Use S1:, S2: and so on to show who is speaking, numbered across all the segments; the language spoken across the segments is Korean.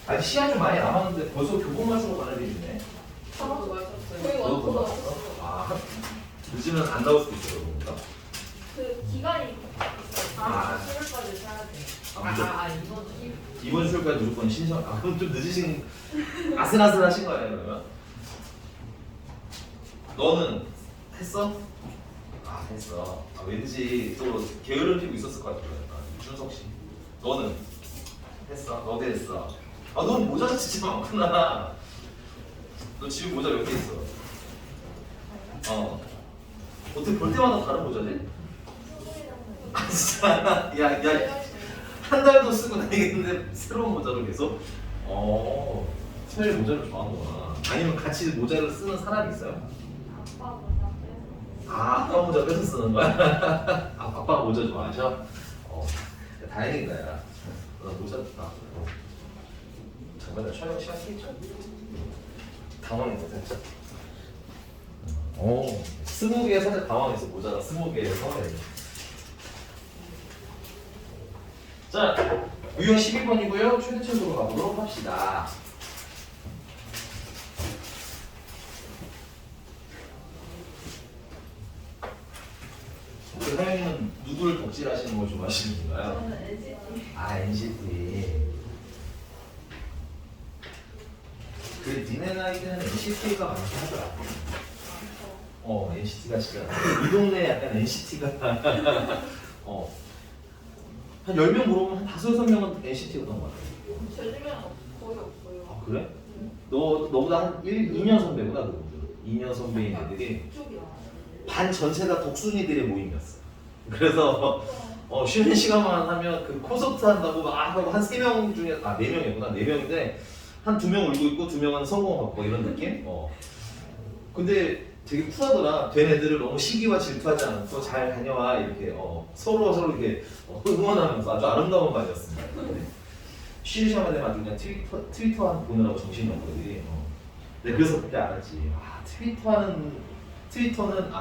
S1: 아직 시간 좀 많이 남았는데 벌써 교본 맞추고 가내리네.
S2: 저도 맞았어요.
S3: 저희
S1: 너도
S3: 완전
S1: 맞았어? 아, 늦으면 안 나올 수도 있어, 그런가?
S3: 그 기간이 있어요.
S1: 아.
S2: 10월까지 사야 돼.
S1: 아, 무조건.
S2: 이번 주
S1: 이번 출까지 무조건 신청. 아, 그럼 좀 늦으신, 아슬아슬하신 거예요, 그러면? 너는 했어? 아, 했어. 아, 왠지 또 게으름 피고 있었을 것 같아. 준석 씨. 너는 했어? 너도 했어. 아, 넌 모자가 진짜 많구나. 너 집에 모자 몇 개 있어? 어떻게 볼 때마다 다른 모자지? 아, 진짜. 야. 한 달도 쓰고 다니겠는데 새로운 모자로 계속? 스멜 모자를 좋아하는구나. 아니면 같이 모자를 쓰는 사람이 있어요?
S3: 아빠 모자 빼서.
S1: 아, 아빠 모자 뺏어 쓰는 거야? 아, 아빠가 모자 좋아하셔? 다행이다, 야. 너 모자, 잠깐만, 촬영 시간 있죠? 당황했어, 진짜. 20개 살짝 당황했어, 모자가 20개에서. 자, 유형 12번이고요. 최대치로 가보도록 합시다. 우리 하영이는 누구를 덕질하시는 걸 좋아하시는 건가요?
S3: 저는 NCT.
S1: 아, NCT. 그 니네 나이 때는 NCT가 많긴 하더라. NCT가 진짜 이 동네 약간 NCT가 한 10명 물어보면 한 5, 6명은 NCT였던 것 같아.
S3: 제 주변은 거의 없어요.
S1: 아, 그래? 너보다 한 2년 선배구나, 그분들. 2년 선배인 애들이
S3: 그쪽이야.
S1: 반 전체가 독순이들의 모임이었어. 그래서 쉬는 시간만 하면 그 콘서트 한다고 막 하고 한 3명 중에 4명이구나. 4명인데 한 2명 울고 있고 2명은 성공받고 이런 느낌? 근데 되게 쿨하더라. 된 애들을 너무 시기와 질투하지 않고 잘 다녀와 이렇게 서로 이렇게 응원하면서 아주 아름다운 반이었습니다. 쉬는 시간만 되면 아주 그냥 트위터 한 보느라고 정신이 없거든. 네, 그래서 그때 알았지. 트위터는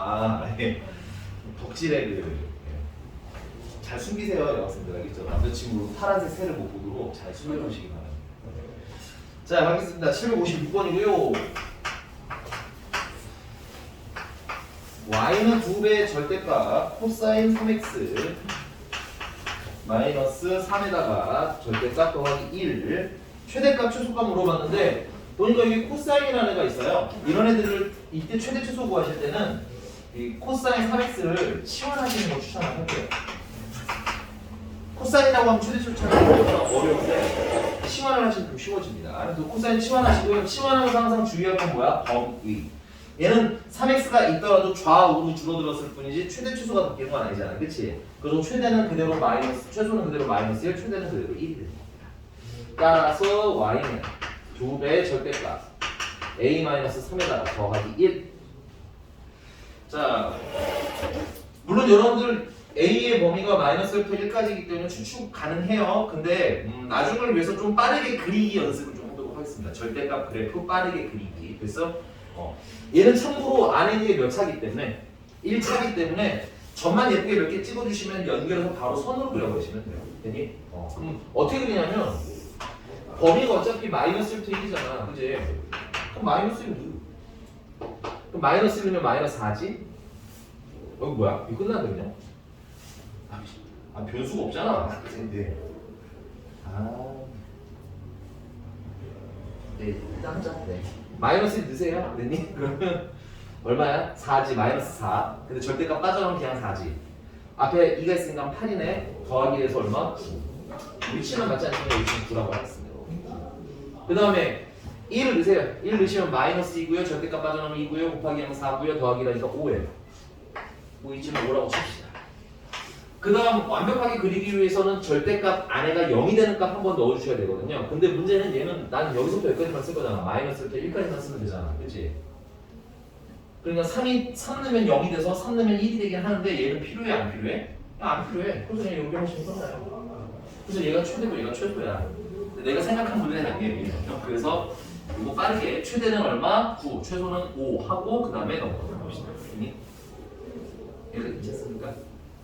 S1: 덕질의 잘 숨기세요, 여학생들. 알겠죠? 남자친구 파란색 새를 못 보도록 잘 숨겨놓으시기 바랍니다. 자, 가겠습니다. 756번이고요. y는 2배의 절대값 코사인 3x 마이너스 3에다가 절대값 더하기 1 최대값 최소값 물어봤는데 보니까 여기 코사인이라는 애가 있어요. 이런 애들을 이때 최대 최소 구하실 때는 이 코사인 3x를 치환하시는 걸 추천할게요. 코사인이라고 하면 최대 최소 찾는 게 어려운데 치환을 하시면 좀 쉬워집니다. 그래서 코사인 치환하시고요. 치환하면서 항상 주의할 건 뭐야? 범위. 얘는 3x가 있더라도 좌우로 줄어들었을 뿐이지 최대 최소가 바뀌는 건 아니잖아. 그치? 그래서 최대는 그대로 마이너스, 최소는 그대로 마이너스 1, 최대는 그대로 1이 됩니다. 따라서 y는 2배의 절대값 a-3에다가 더하기 1. 자, 물론 여러분들 a의 범위가 마이너스부터 1까지이기 때문에 추측 가능해요. 근데 나중을 위해서 좀 빠르게 그리기 연습을 좀 해보도록 하겠습니다. 절대값 그래프 빠르게 그리기. 그래서 얘는 참고로 안에 몇 차기 때문에 1차기 때문에 점만 예쁘게 몇 개 찍어주시면 연결해서 바로 선으로 그려버리시면 돼요. 되니? 그럼 어떻게 그리냐면 범위가 어차피 마이너스 1부터 1이잖아. 그지? 그럼 마이너스 1 그럼 마이너스 1이면 마이너스 4지? 여기 뭐야? 이거 끝났네 그냥? 변수가 없잖아. 근데 네, 일단 하자. 네. 마이너스 1 넣으세요. 됐니? 그러면 얼마야? 4지. 마이너스 4. 근데 절대값 빠져나오면 그냥 4지. 앞에 2가 있으니까 8이네. 더하기 해서 얼마? 9. 위치는 맞지 않지만 위치는 9라고 하겠습니다. 그 다음에 1을 넣으세요. 1 넣으시면 마이너스 2고요. 절대값 빠져나오면 2고요. 곱하기 하면 4고요. 더하기라니까 5예요. 위치는 5라고 칩시다. 그 다음 완벽하게 그리기 위해서는 절대값 안에가 0이 되는 값 한 번 넣어주셔야 되거든요. 근데 문제는 얘는 난 여기서부터 여기까지만 쓸 거잖아. 마이너스부터 1까지만 쓰면 되잖아. 그치? 그러니까 3 넣으면 0이 돼서 3 넣으면 1이 되긴 하는데 얘는 필요해 안 필요해? 안 필요해. 그래서 그냥 여기 하시면 끝나요. 그래서 얘가 최대고 얘가 최소야. 내가 생각한 문제는 아니에요. 그래서 이거 빠르게 최대는 얼마? 9, 최소는 5 하고 그 다음에 넘어가 봅시다. 얘가 괜찮습니까?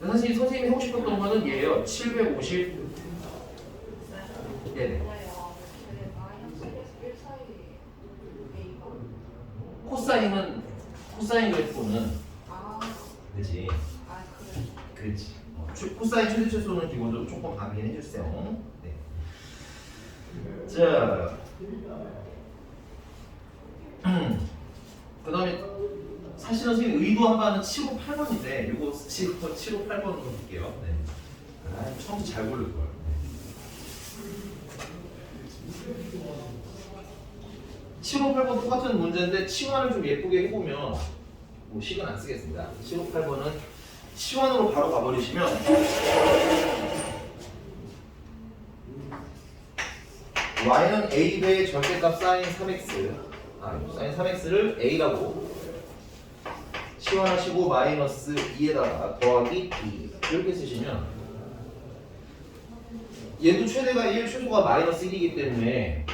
S1: 사실 선생님이 하고 싶었던 거는 얘예요. 750. 네네. 코사인 그래프는
S2: 아,
S1: 그지?
S2: 아 그래.
S1: 그렇지. 코사인 최대 최소는 기본적으로 조금 확인해 주세요. 네. 자, 그다음에 사실은 선생님 의도한 바는 758번인데 이거 쓰시고 758번으로 볼게요. 네. 처음부터 잘 고를 걸. 758번 똑같은 문제인데 치환을 좀 예쁘게 해보면 뭐 식은 안 쓰겠습니다. 758번은 치환으로 바로 가버리시면 y는 a배의 절대값 sin 3x sin 3x를 a라고 치환하시고 마이너스 2에다가 더하기 b 이렇게 쓰시면 얘도 최대가 1, 최소가 마이너스 1이기 때문에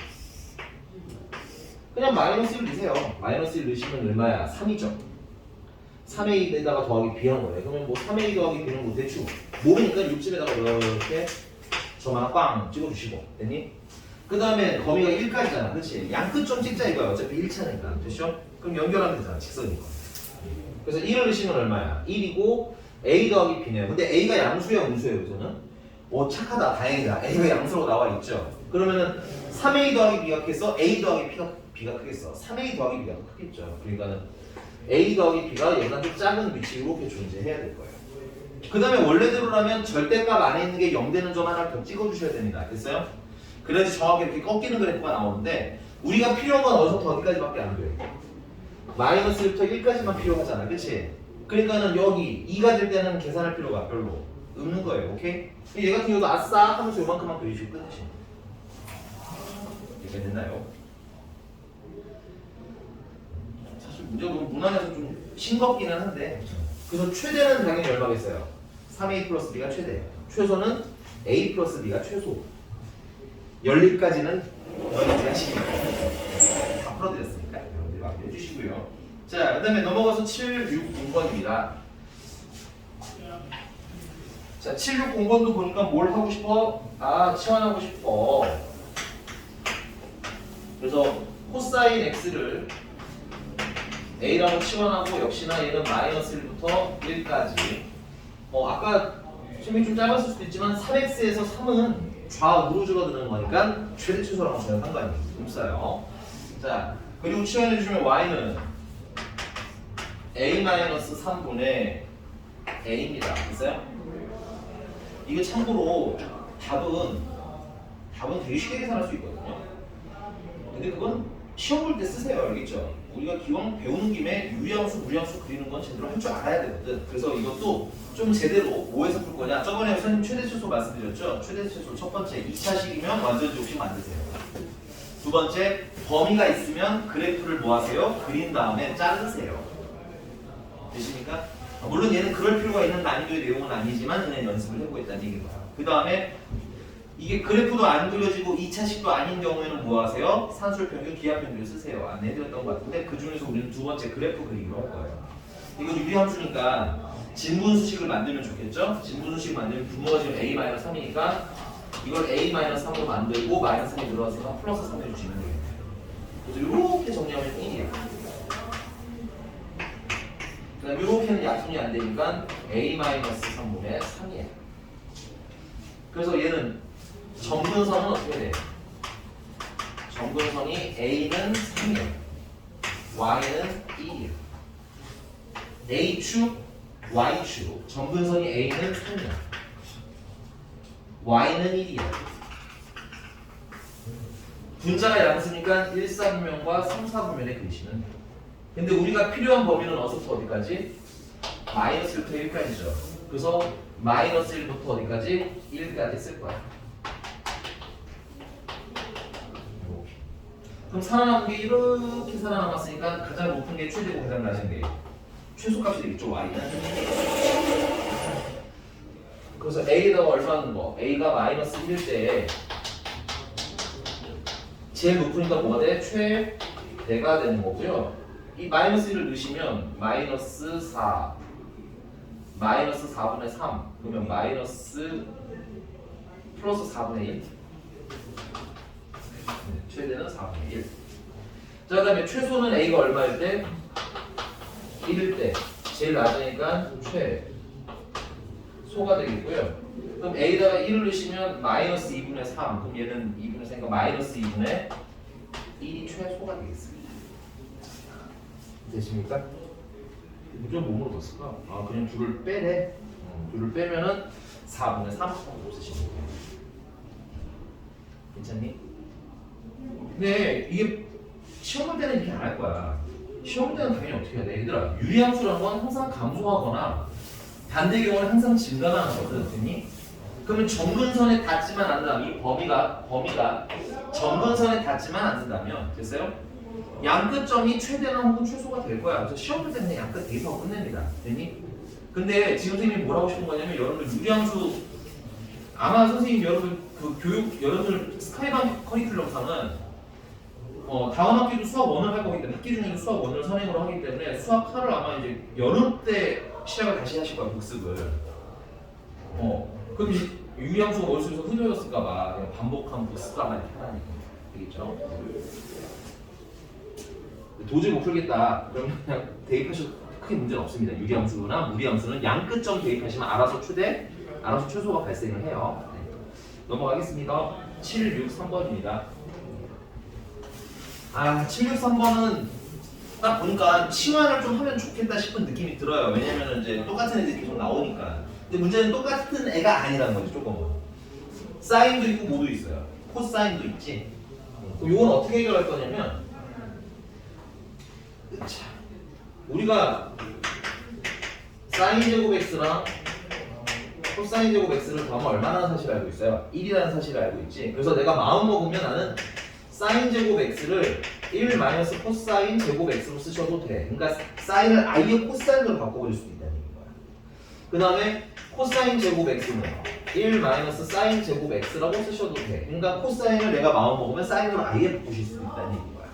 S1: 그냥 마이너스 1 넣으세요. 마이너스 1 넣으시면 얼마야? 3이죠. 3a 에다가 더하기 b한 거예요. 그러면 뭐 3a 더하기 b는 뭐 대충 모르니까 6집에다가 이렇게 저만 꽝 찍어주시고 됐니? 그 다음에 범위가 1까지잖아. 그렇지? 양끝 좀 찍자 이거야. 어차피 1차니까. 됐죠? 그럼 연결하면 되잖아. 직선이니까. 그래서 1을 넣으시면 얼마야? 1이고 a 더하기 b네요. 근데 a가 양수야 음수예요. 여기서는? 오 착하다. 다행이다. a가 양수로 나와 있죠. 그러면은 3a 더하기 b가 크겠어? a 더하기 b가 크겠어? 3a 더하기 b가 더 크겠죠. 그러니까는 a 더하기 b가 얘보다 좀 작은 위치로 이렇게 존재해야 될 거예요. 그 다음에 원래대로라면 절대값 안에 있는 게 0 되는 점 하나를 더 찍어주셔야 됩니다. 됐어요? 그래야지 정확히 이렇게 꺾이는 그래프가 나오는데 우리가 필요한 건 어디서부터 어디까지밖에 안 돼. 마이너스 1부터 1까지만 필요하잖아. 그치? 그러니까는 여기 2가 될 때는 계산할 필요가 별로 없는 거예요. 오케이? 얘 같은 경우도 아싸 하면서 요만큼만 그리시고 끝내시면 이렇게 됐나요? 사실 문제가 너무 무난해서 좀 싱겁기는 한데 그래서 최대는 당연히 얼마겠어요? 3a 플러스 b가 최대예요. 최소는 a 플러스 b가 최소. 열리까지는 여러분들이 하시면 다 풀어드렸으니까 여러분들이 마무리해 주시고요. 자, 그 다음에 넘어가서 760번입니다. 자, 760번도 보니까 뭘 하고 싶어? 치환하고 싶어. 그래서 코사인 x를 a라고 치환하고 역시나 얘는 마이너스 1부터 1까지 아까 σημ이 좀 짧았을 수도 있지만 3x에서 3은 좌우로 줄어드는 거니까 최대 최소랑 전혀 상관이 없어요. 자, 그리고 치환해 주시면 y는 a-3분의 a입니다. 됐어요? 이게 참고로 답은 되게 쉽게 계산할 수 있거든요. 근데 그건 시험 볼 때 쓰세요. 알겠죠? 우리가 기왕 배우는 김에 유리함수, 무리함수 그리는 건 제대로 할 줄 알아야 되거든. 그래서 이것도 좀 제대로 뭐에서 풀 거냐? 저번에 선생님 최대 최소 말씀드렸죠? 최대 최소 첫 번째 2차식이면 완전 조식 만드세요. 두 번째 범위가 있으면 그래프를 뭐 하세요? 그린 다음에 자르세요. 되십니까? 물론 얘는 그럴 필요가 있는 난이도의 내용은 아니지만 그냥 연습을 해보겠다는 얘기인 거야. 그 다음에 이게 그래프도 안 그려지고 2차식도 아닌 경우에는 뭐 하세요? 산술평균, 기하평균을 쓰세요. 안내해드렸던 것 같은데 그 중에서 우리는 두 번째 그래프 그리기로 할 거예요. 이건 유리함수니까 진분수식을 만들면 좋겠죠? 진분수식 만들면 분모가 지금 a-3이니까 이걸 a-3으로 만들고 마이너스 3이 들어가서 플러스 3 해주시면 되겠네요. 그래서 이렇게 정리하면 1이에요. 그 다음 이렇게는 약분이 안 되니까 a-3분의 3이에요. 그래서 얘는 점근선은 어떻게 돼요? 점근선이 a는 3이에요. y는 1이에요. a축, y축. 점근선이 a는 3이에요. y는 1이에요. 분자가 양수니까 1, 4분면과 3, 4분면에 그리시면 돼요. 근데 우리가 필요한 범위는 어디서부터 어디까지? 마이너스 1부터 1까지죠. 그래서 마이너스 1부터 어디까지? 1까지 쓸 거야. 그럼 살아남은 게 이렇게 살아남았으니까 가장 높은 게 최대고 가장 낮은 게 최소값이 되겠죠, y는. 그래서 a에다가 얼마 넣는 거? a가 마이너스 1일 때 제일 높으니까 뭐가 돼? 최대가 되는 거고요. 이 마이너스 1을 넣으시면 마이너스 4 마이너스 4분의 3 그러면 마이너스 플러스 4분의 1 최대는 4분의 1. 자, 그 다음에 최소는 a가 얼마일 때? 1일 때 제일 낮으니까 최소가 되겠고요. 그럼 A에다가 1을 넣으시면 마이너스 2분의 3. 그럼 얘는 2분의 3이니까 마이너스 2분의 1이 최소가 되겠습니다. 되십니까? 이건 뭐 물어봤을까? 아 그냥 둘을 빼래. 둘을 빼면은 4분의 3 없으시면 돼요. 괜찮니? 근데 이게 시험 볼 때는 이렇게 안 할 거야. 시험 볼 때는 당연히 어떻게 해야 돼? 얘들아 유리함수라는 건 항상 감소하거나 반대 경우는 항상 증가만 하거든. 됐니? 그러면 점근선에 닿지만 않는다면 이 범위가 점근선에 닿지만 않는다면 됐어요? 양끝점이 최대나 혹은 최소가 될 거야. 그래서 시험 볼 때는 양끝 대입하고 끝냅니다. 됐니? 근데 지금 선생님이 뭐라고 싶은 거냐면 여러분들 유리함수 아마 선생님 여러분 그 교육 여러분들 스카이반 커리큘럼상은 다음 학기도 수학 1을 할 거기 때문에 학기 중에도 수학 1을 선행으로 하기 때문에 수학 8을 아마 이제 여름 때 시작을 다시 하실 거야 복습을. 그럼 이제 유리함수가 머릿속에서 흐려졌을까봐 그냥 반복하면 복습도 아마 이렇게 하라는 얘기죠. 도저히 못 풀겠다. 그러면 그냥 대입하셔도 크게 문제는 없습니다. 유리함수나 무리함수는 양끝점 대입하시면 알아서 최대, 알아서 최소가 발생을 해요. 네. 넘어가겠습니다. 763번입니다. 763번은 딱 보니까 치환을 좀 하면 좋겠다 싶은 느낌이 들어요. 왜냐면 이제 똑같은 애들이 계속 나오니까. 근데 문제는 똑같은 애가 아니라는 거지, 조금은. 사인도 있고 모도 있어요. 코사인도 있지. 그럼 이건 어떻게 해결할 거냐면, 자, 우리가 사인 제곱 x랑 코사인 제곱 x를 더하면 얼마나 사실을 알고 있어요? 1이라는 사실을 알고 있지. 그래서 내가 마음 먹으면 나는 사인 제곱 x를 1 마이너스 코사인 제곱 x로 쓰셔도 돼. 그러니까 사인을 아예 코사인으로 바꿔버릴 수도 있다는 거야. 그 다음에 코사인 제곱 x는 1 마이너스 사인 제곱 x라고 쓰셔도 돼. 그러니까 코사인을 내가 마음 먹으면 사인으로 아예 바꾸실 수도 있다는 거야.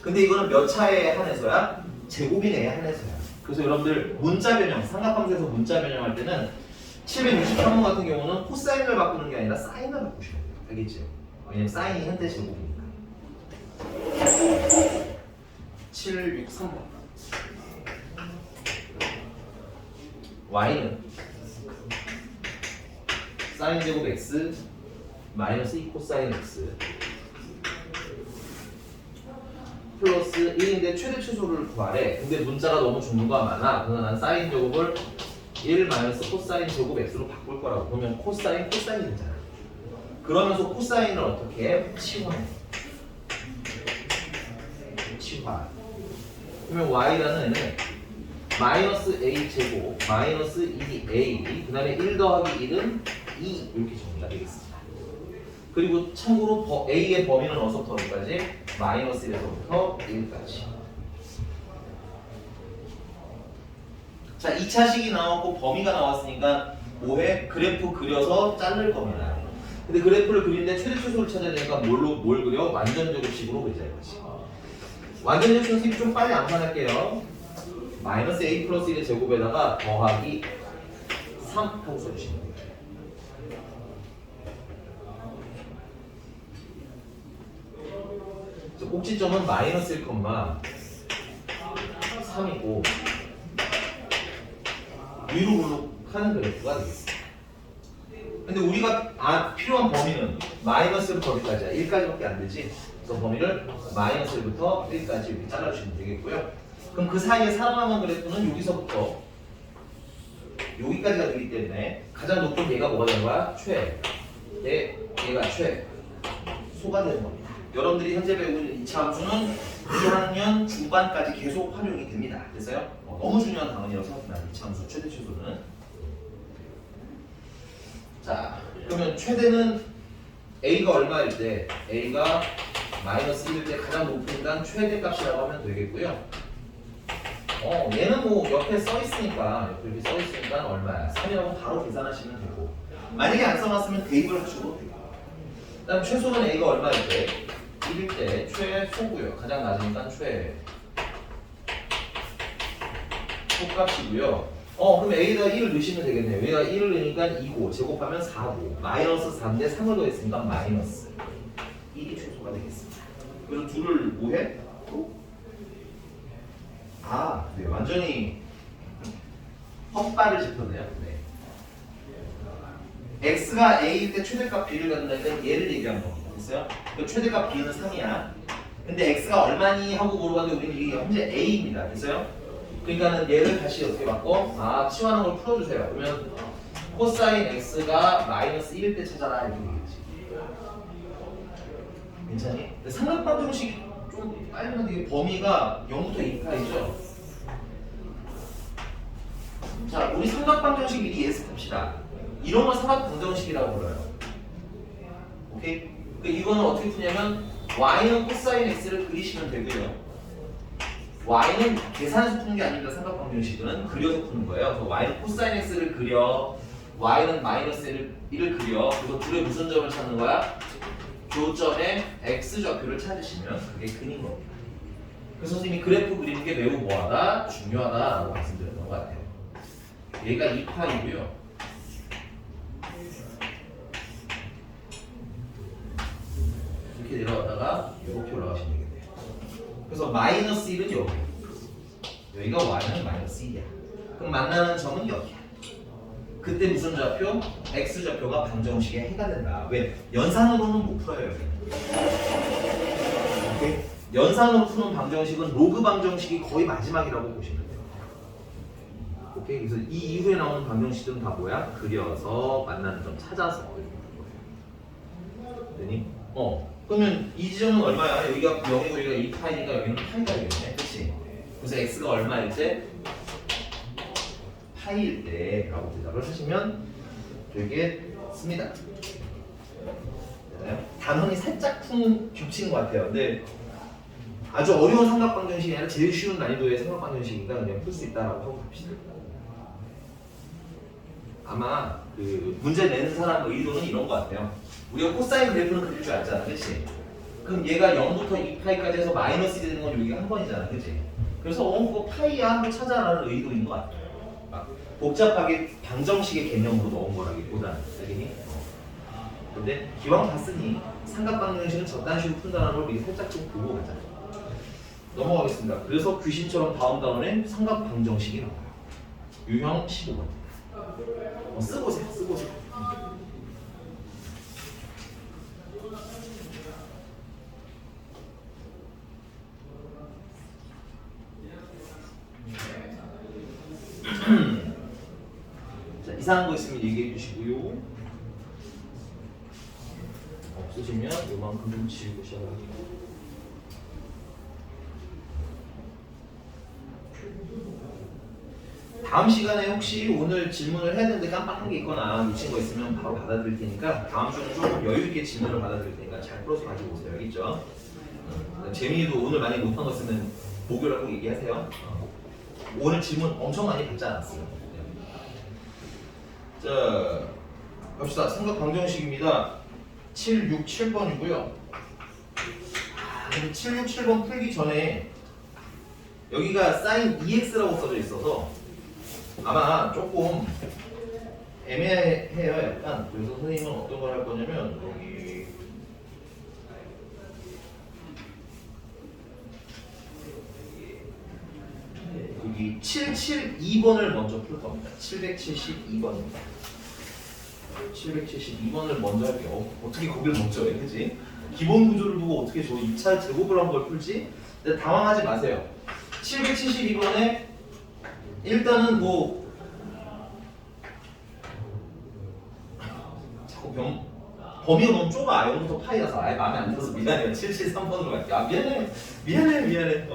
S1: 근데 이거는 몇 차에 한해서야? 제곱인 A에 한해서야. 그래서 여러분들 문자 변형, 삼각함수에서 문자 변형할 때는 763번 같은 경우는 코사인을 바꾸는 게 아니라 사인을 바꾸시면 돼요. 알겠죠? 왜냐면 사인이 현대 제곱이니까. 763번. y는 사인 제곱 x 마이너스 2 코사인 x 플러스 1인데 최대 최소를 구하래. 근데 문자가 너무 종류가 많아. 그래서 난 사인 제곱을 1 마이너스 코사인 제곱 x로 바꿀 거라고. 그러면 코사인이 되잖아. 그러면서 코사인을 어떻게 해? 치환해. 그러면 y라는 애는 마이너스 a 제곱 마이너스 2a 그 다음에 1 더하기 1은 2 이렇게 정리가 되겠습니다. 그리고 참고로 a의 범위는 어디서부터 어디까지? 마이너스 1에서부터 1까지. 자, 2차식이 나왔고 범위가 나왔으니까 뭐해? 그래프 그려서 자를 겁니다. 근데 그래프를 그리는데 최대 최소를 찾아야 되니까 뭘 그려? 완전제곱식으로 그리자 이거지. 완전제곱식은 좀 빨리 암산할게요. 마이너스 a 플러스 1의 제곱에다가 더하기 3 하고 써주시면 돼요. 꼭지점은 마이너스 1,3이고 위로 블록하는 그래프가 되겠습니다. 근데 우리가 필요한 범위는 마이너스부터 어디까지야? 1까지밖에 안 되지. 그래서 범위를 마이너스 1부터 1까지 이렇게 잘라주시면 되겠고요. 그럼 그 사이에 살아남은 그래프는 여기서부터 여기까지가 되기 때문에 가장 높은 얘가 뭐가 되는 거야? 얘가 최소가 되는 겁니다. 여러분들이 현재 배우고 있는 2차 함수는 2학년 중반까지 계속 활용이 됩니다. 그래서요 너무 중요한 단원이라고 생각합니다. 2차 함수 최대 최소는. 자, 그러면 최대는 a가 얼마일 때? a가 마이너스 1일 때 가장 높으니까 최대 값이라고 하면 되겠고요. 얘는 뭐 옆에 써 있으니까 이렇게 써 있으니까 얼마야? 3이라고 바로 계산하시면 되고. 만약에 안 써놨으면 대입을 하셔도 되고. 그다음 최소는 a가 얼마일 때? 1일 때 최소고요. 가장 낮으니까 최소값이고요. 그럼 a에다 1을 넣으시면 되겠네요. 얘가 1을 넣으니까 2고 제곱하면 4고 마이너스 3인데 3을 더했으니까 마이너스 1이 최소가 되겠습니다. 그래서 둘을 뭐해? 네, 완전히 헛발을 짚었네요. 네. x가 a일 때 최대값 b를 갖는다는 얘를 얘기한 겁니다. 됐어요? 그 최대값 b는 3이야. 근데 x가 얼마니 하고 물어봤는데 우리는 이게 현재 a입니다. 됐어요? 그러니까는 얘를 다시 어떻게 바꿔? 치환한 걸 풀어주세요. 그러면 코사인 x가 마이너스 1일 때 찾아라 이렇게 되겠지. 괜찮니? 삼각방정식이 좀 빨리 하는데 이게 범위가 0부터 2까지죠. 자, 우리 삼각방정식 미리 예습합시다. 이런 걸 삼각방정식이라고 불러요. 오케이? 이거는 어떻게 푸냐면 y는 코사인 x를 그리시면 되고요. y는 계산해서 푸는 게 아닙니다. 삼각방정식은 그려서 푸는 거예요. 그래서 y는 코사인 x를 그려, y는 마이너스 1을 그려. 그래서 둘의 무슨 점을 찾는 거야? 교점의 x좌표를 찾으시면 그게 근인 겁니다. 그래서 선생님이 그래프 그리는 게 매우 뭐하다? 중요하다라고 말씀드렸던 것 같아요. 얘가 2파이고요. 이렇게 내려가다가 이렇게 올라가시면 되겠네요. 그래서 마이너스 1은 여기, 여기가 y는 마이너스 1이야. 그럼 만나는 점은 여기야. 그때 무슨 좌표? x좌표가 방정식에 해가 된다. 왜? 연산으로는 못 풀어요. 오케이? 연산으로 푸는 방정식은 로그 방정식이 거의 마지막이라고 보시면 돼요. 오케이? 그래서 이 이후에 나오는 방정식들은 다 뭐야? 그려서 만나는 점 찾아서 이렇게 푸는 거예요. 되니? 그러면 이 지점은 얼마야? 여기가 0이고 여기가 2파이니까 여기는 파이가 되겠네. 그치? 그래서 x가 얼마일 때? 파이일 때 라고 대답을 하시면 되겠습니다. 단원이 살짝 겹치는 것 같아요. 근데 아주 어려운 삼각방정식이 아니라 제일 쉬운 난이도의 삼각방정식이니까 그냥 풀 수 있다라고 하고 갑시다. 아마 그 문제 내는 사람 의도는 이런 것 같아요. 우리가 코사인 그래프는 그릴 줄 알잖아, 그렇지? 그럼 얘가 0부터 2파이까지 해서 마이너스 되는 건 여기가 한 번이잖아, 그렇지? 그래서 그거 파이야 한번 찾아라는 의도인 것 같아요. 막 복잡하게 방정식의 개념으로 넣은 거라기보다는, 알겠니? 근데 기왕 봤으니 삼각방정식은 저딴 식으로 푼다는 걸 미리 살짝 좀 보고 가자. 넘어가겠습니다. 그래서 귀신처럼 다음 단원에 삼각방정식이 나와요. 유형 15번. 쓰보세요, 쓰보세요. 자, 이상한 거 있으면 얘기해 주시고요. 없으시면 요만큼 좀 지우고 시작할게요. 다음 시간에 혹시 오늘 질문을 해야 되는데 깜빡한 게 있거나 놓친 거 있으면 바로 받아드릴 테니까 다음 주는 좀 여유 있게 질문을 받아드릴 테니까 잘 풀어서 가지고 오세요. 알겠죠? 재민이도 오늘 많이 못한 거 있으면 목요일 꼭 얘기하세요. 오늘 질문 엄청 많이 받지 않았어요. 자, 갑시다. 삼각방정식입니다. 767번이고요. 근데 767번 풀기 전에 여기가 sin 2x라고 써져 있어서 아마 조금 애매해요, 약간. 그래서 선생님은 어떤 걸 할 거냐면 여기 772번을 먼저 풀 겁니다. 772번입니다. 772번을 먼저 할게요. 어떻게 거기를 먼저 해, 그지? 기본 구조를 두고 어떻게 저 2차 제곱을 한 걸 풀지? 근데 당황하지 마세요. 772번에 일단은 뭐 자꾸 범위가 너무 좁아. 0부터 파이라서 아예 마음에 안 들어서 미안해요. 773번으로 갈게요. 아 미안해.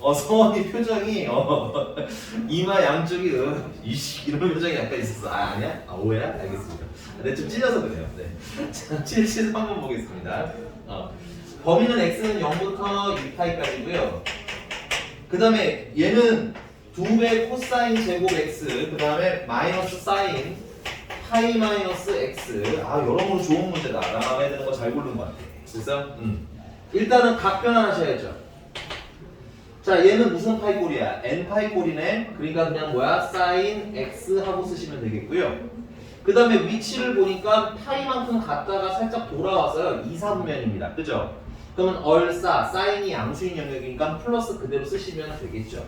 S1: 성원이 표정이 이마 양쪽이 이런 표정이 약간 있었어. 아니야? 오해야? 알겠습니다. 네, 좀 찔려서 그래요. 네. 자, 773번 보겠습니다. 범위는 x는 0부터 2파이까지고요. 그 다음에 얘는 2배 코사인 제곱 x, 그 다음에 마이너스 사인 파이 마이너스 x. 여러모로 좋은 문제다. 나와야 되는 거 잘 고른 것 같아. 그래서 일단은 각 변환하셔야죠. 자, 얘는 무슨 파이꼴이야? n 파이꼴이네. 그러니까 그냥 뭐야? 사인 x 하고 쓰시면 되겠고요. 그 다음에 위치를 보니까 파이만큼 갔다가 살짝 돌아와서요. 2, 3면입니다. 그죠? 그러면 얼싸 사인이 양수인 영역이니까 플러스 그대로 쓰시면 되겠죠.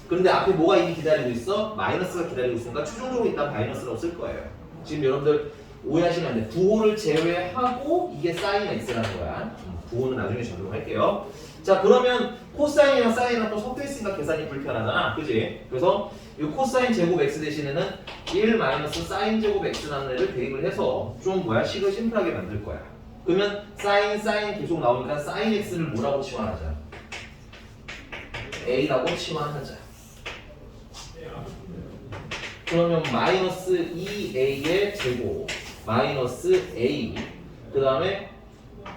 S1: 그런데 앞에 뭐가 이미 기다리고 있어? 마이너스가 기다리고 있으니까 최종적으로 일단 마이너스라고 쓸 거예요. 지금 여러분들 오해하시면 안 돼. 부호를 제외하고 이게 사인 x라는 거야. 부호는 나중에 적용할게요. 자, 그러면 코사인이랑 사인이랑 또 섞여 있으니까 계산이 불편하잖아. 그지? 그래서 이 코사인 제곱 x 대신에는 1 마이너스 사인 제곱 x라는 애를 대입을 해서 좀 식을 심플하게 만들 거야. 그러면 사인 계속 나오니까 사인 x를 뭐라고 치환하자? a라고 치환하자. 그러면 마이너스 2a의 제곱 마이너스 a 그 다음에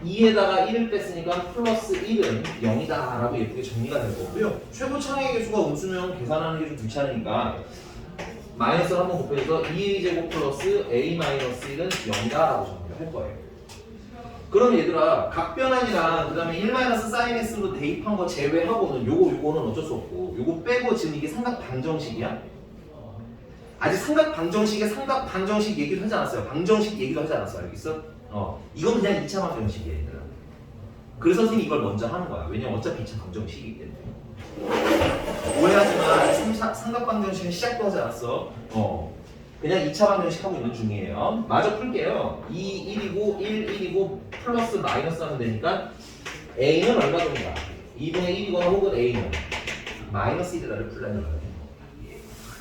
S1: 2에다가 1을 뺐으니까 플러스 1은 0이다 라고 예쁘게 정리가 될 거고요. 최고 창의 개수가 음수면 계산하는 게 좀 귀찮으니까 마이너스를 한번 곱해서 2a 제곱 플러스 a 마이너스 1은 0이다 라고 정리를 할 거예요. 그럼 얘들아 각변환이랑 그 다음에 1 마이너스 사인 x로 대입한 거 제외하고는 요거는 어쩔 수 없고 요거 빼고 지금 이게 삼각 방정식이야? 아직 삼각 방정식 얘기도 하지 않았어요. 방정식 얘기도 하지 않았어. 알겠어? 이건 그냥 2차 방정식이에요. 얘들아. 그래서 선생님이 이걸 먼저 하는 거야. 왜냐면 어차피 2차 방정식이기 때문에. 오해하지 마. 삼각 방정식은 시작도 하지 않았어. 그냥 2차 방정식 하고 있는 중이에요. 마저 풀게요. 2, 1이고 1, 1이고 플러스 마이너스 하면 되니까 a는 얼마 정도인가? 2분의 1이거나 혹은 a는 마이너스 1이다를 풀라는 거예요.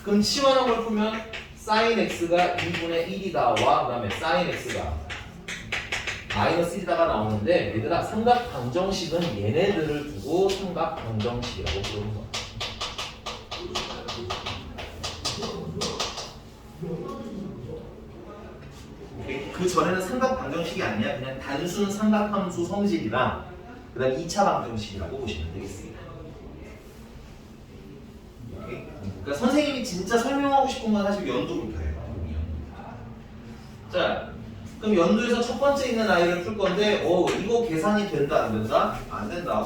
S1: 그럼 치환한 걸 풀면 sin x가 2분의 1이다와 그 다음에 sin x가 마이너스 1이다가 나오는데 얘들아 삼각 방정식은 얘네들을 두고 삼각 방정식이라고 부르는 거야. 그 전에는 삼각 방정식이 아니야. 그냥 단순 삼각함수 성질이랑 그 다음 2차 방정식이라고 보시면 되겠습니다. 그러니까 선생님이 진짜 설명하고 싶은 건 사실 연두부터예요. 자, 그럼 연두에서 첫 번째 있는 아이를 풀 건데, 이거 계산이 된다 안 된다? 안 된다.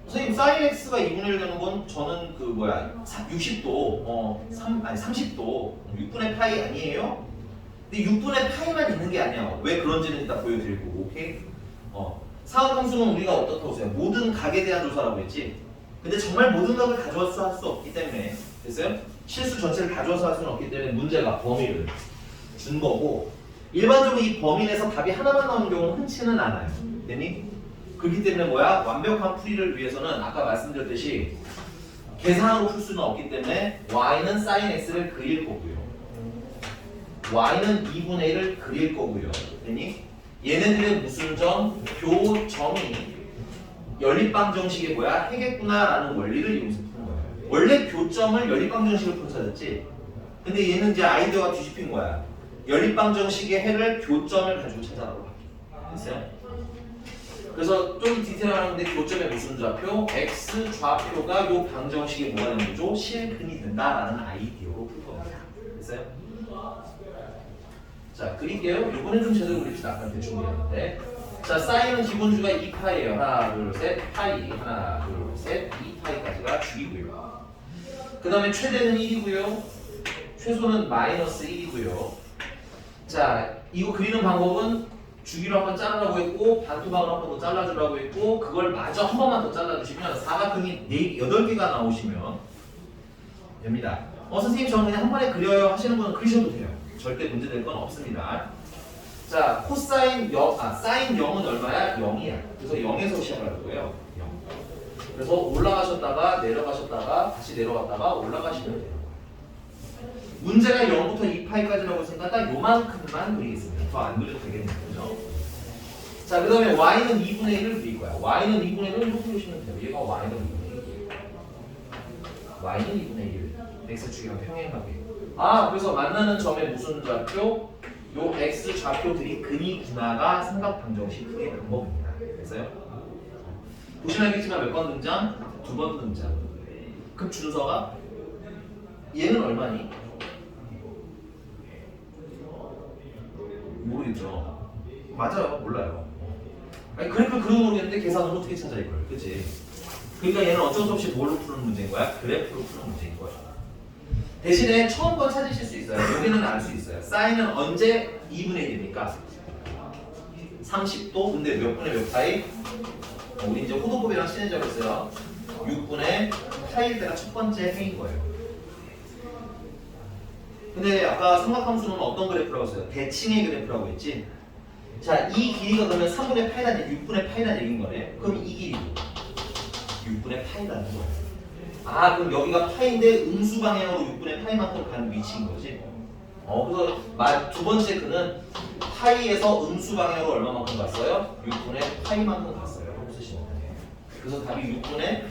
S1: 선생님 sin x가 2분의 1 되는 건 저는 60도, 30도, 6분의 파이 아니에요? 근데 6분의 파이만 있는 게 아니야. 왜 그런지는 이따 보여드리고, 오케이? 사각함수는 우리가 어떻다고 써요? 모든 각에 대한 조사라고 했지? 근데 정말 모든 각을 가져와서 할 수 없기 때문에 됐어요? 실수 전체를 가져와서 할 수는 없기 때문에 문제가 범위를 준 거고 일반적으로 이 범위 내에서 답이 하나만 나오는 경우는 흔치는 않아요. 됐니? 그렇기 때문에 완벽한 풀이를 위해서는 아까 말씀드렸듯이 계산으로 풀 수는 없기 때문에 y는 sin x를 그릴 거고요. y는 2분의 1을 그릴 거고요. 됐니? 얘네들의 무슨 점? 교점이 연립방정식이 해겠구나라는 원리를 이용해서 푸는 거예요. 원래 교점을 연립방정식을 풀 찾았지. 근데 얘는 이제 아이디어가 뒤집힌 거야. 연립방정식의 해를 교점을 가지고 찾아라고. 됐어요? 그래서 좀 디테일하는데 교점의 무슨 좌표? x 좌표가 요 방정식에 뭐가 되는 거죠? 실근이 된다라는 아이디어로 풀 겁니다. 됐어요? 자, 그릴게요. 이번엔 좀 제대로 그립시다. 아까 대충 그렸는데. 자, 사인은 기본주가 2파이에요. 하나, 둘, 셋, 파이. 하나, 둘, 셋, 2파이까지가 주이고요. 그 다음에 최대는 1이고요. 최소는 마이너스 1이고요. 자, 이거 그리는 방법은 주기로 한번 자르라고 했고 반토막으로 한 번 더 잘라주라고 했고 그걸 마저 한 번만 더 잘라주시면 사각형이 8개가 나오시면 됩니다. 선생님 저는 그냥 한 번에 그려요 하시는 분은 그리셔도 돼요. 절대 문제될 건 없습니다. 자, 코사인 사인 0은 얼마야? 0이야. 그래서 0에서 시작을 할 거예요. 0. 그래서 올라가셨다가 내려가셨다가 다시 내려갔다가 올라가시면 돼요. 문제가 0부터 2파이까지라고 했으니까 딱 요만큼만 그리겠습니다. 더 안 그려도 되겠네요. 그죠? 자, 그 다음에 y는 2분의 1을 그릴 거야. y는 2분의 1을 이렇게 그리시면 돼요. 얘가 y는 2분의 1. y는 2분의 1. x축이랑 평행하게. 그래서 만나는 점의 무슨 좌표? 요 x 좌표들이 근이구나가 삼각방정식 풀이의 방법입니다. 됐어요? 보시면 알겠지만 몇 번 등장? 2번 등장. 그럼 준서가 얘는 얼마니? 모르겠죠. 맞아요. 몰라요. 아니 그래프 그려도 모르겠는데 계산으로 어떻게 찾아 이걸. 그치? 그러니까 얘는 어쩔 수 없이 뭘로 푸는 문제인 거야? 그래프로 푸는 문제인 거야. 대신에 처음 건 찾으실 수 있어요. 여기는 알 수 있어요. 사인은 언제 2분의 1입니까? 30도. 근데 몇 분의 몇 파이? 우리 이제 호도법이랑 친해져 있어요. 6분의 파일 때가 첫 번째 해인 거예요. 근데 아까 삼각함수는 어떤 그래프라고 했어요? 대칭의 그래프라고 했지? 자, 이 길이가 그러면 3분의 파이란 얘기, 6분의 파이란 얘기인 거네. 그럼 이 길이도 6분의 파이라는 거예요. 아, 그럼 여기가 파인데 음수 방향으로 6분의 파이만큼 가는 위치인 거지? 그래서 두 번째 그는 파이에서 음수 방향으로 얼마만큼 갔어요? 6분의 파이만큼 갔어요. 이렇게 쓰시면 돼요. 그래서 답이 6분의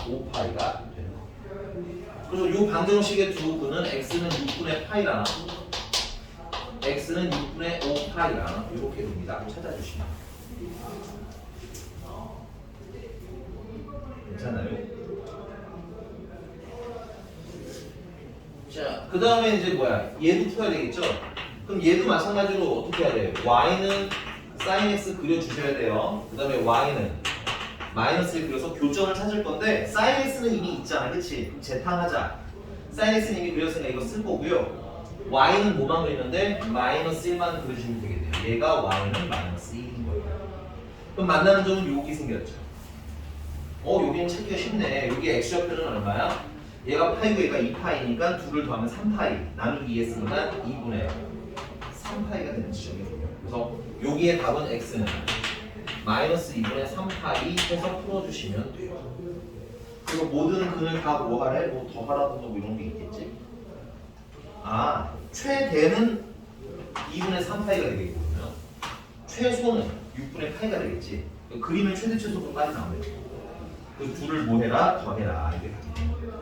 S1: 5파이가 되는 거예요. 그래서 이 방정식의 두 근은 x는 6분의 파이랑 x는 6분의 5파이랑 이렇게 됩니다. 찾아주시면 괜찮아요? 자, 그 다음에 이제 뭐야? 얘도 풀어야 되겠죠? 그럼 얘도 마찬가지로 어떻게 해야 돼요? y는 sin x 그려주셔야 돼요. 그 다음에 y는 마이너스를 그려서 교점을 찾을 건데 sin x는 이미 있잖아, 그치? 그럼 재탕하자. sin x는 이미 그렸으니까 이거 쓸 거고요. y는 뭐만 그리는데 마이너스 1만 그려주시면 되겠네요. 얘가 y는 마이너스 1인 거예요. 그럼 만나는 점은 여기 생겼죠. 여기는 찾기가 쉽네. 여기 x좌표는 얼마야? 얘가 파이고 얘가 2파이니까 2를 더하면 3파이 나누기 2 했으니까 2분의 3파이가 되는 지점이거든요. 그래서 여기에 답은 x는 마이너스 2분의 3파이 해서 풀어주시면 돼요. 그리고 모든 근을 다 뭐 하래? 뭐 더하라든가 뭐 이런 게 있겠지? 아, 최대는 2분의 3파이가 되겠거든요. 최소는 6분의 파이가 되겠지. 그림의 최대 최소분까지 나오네요. 그 둘을 뭐 해라? 더해라. 이게 답이에요.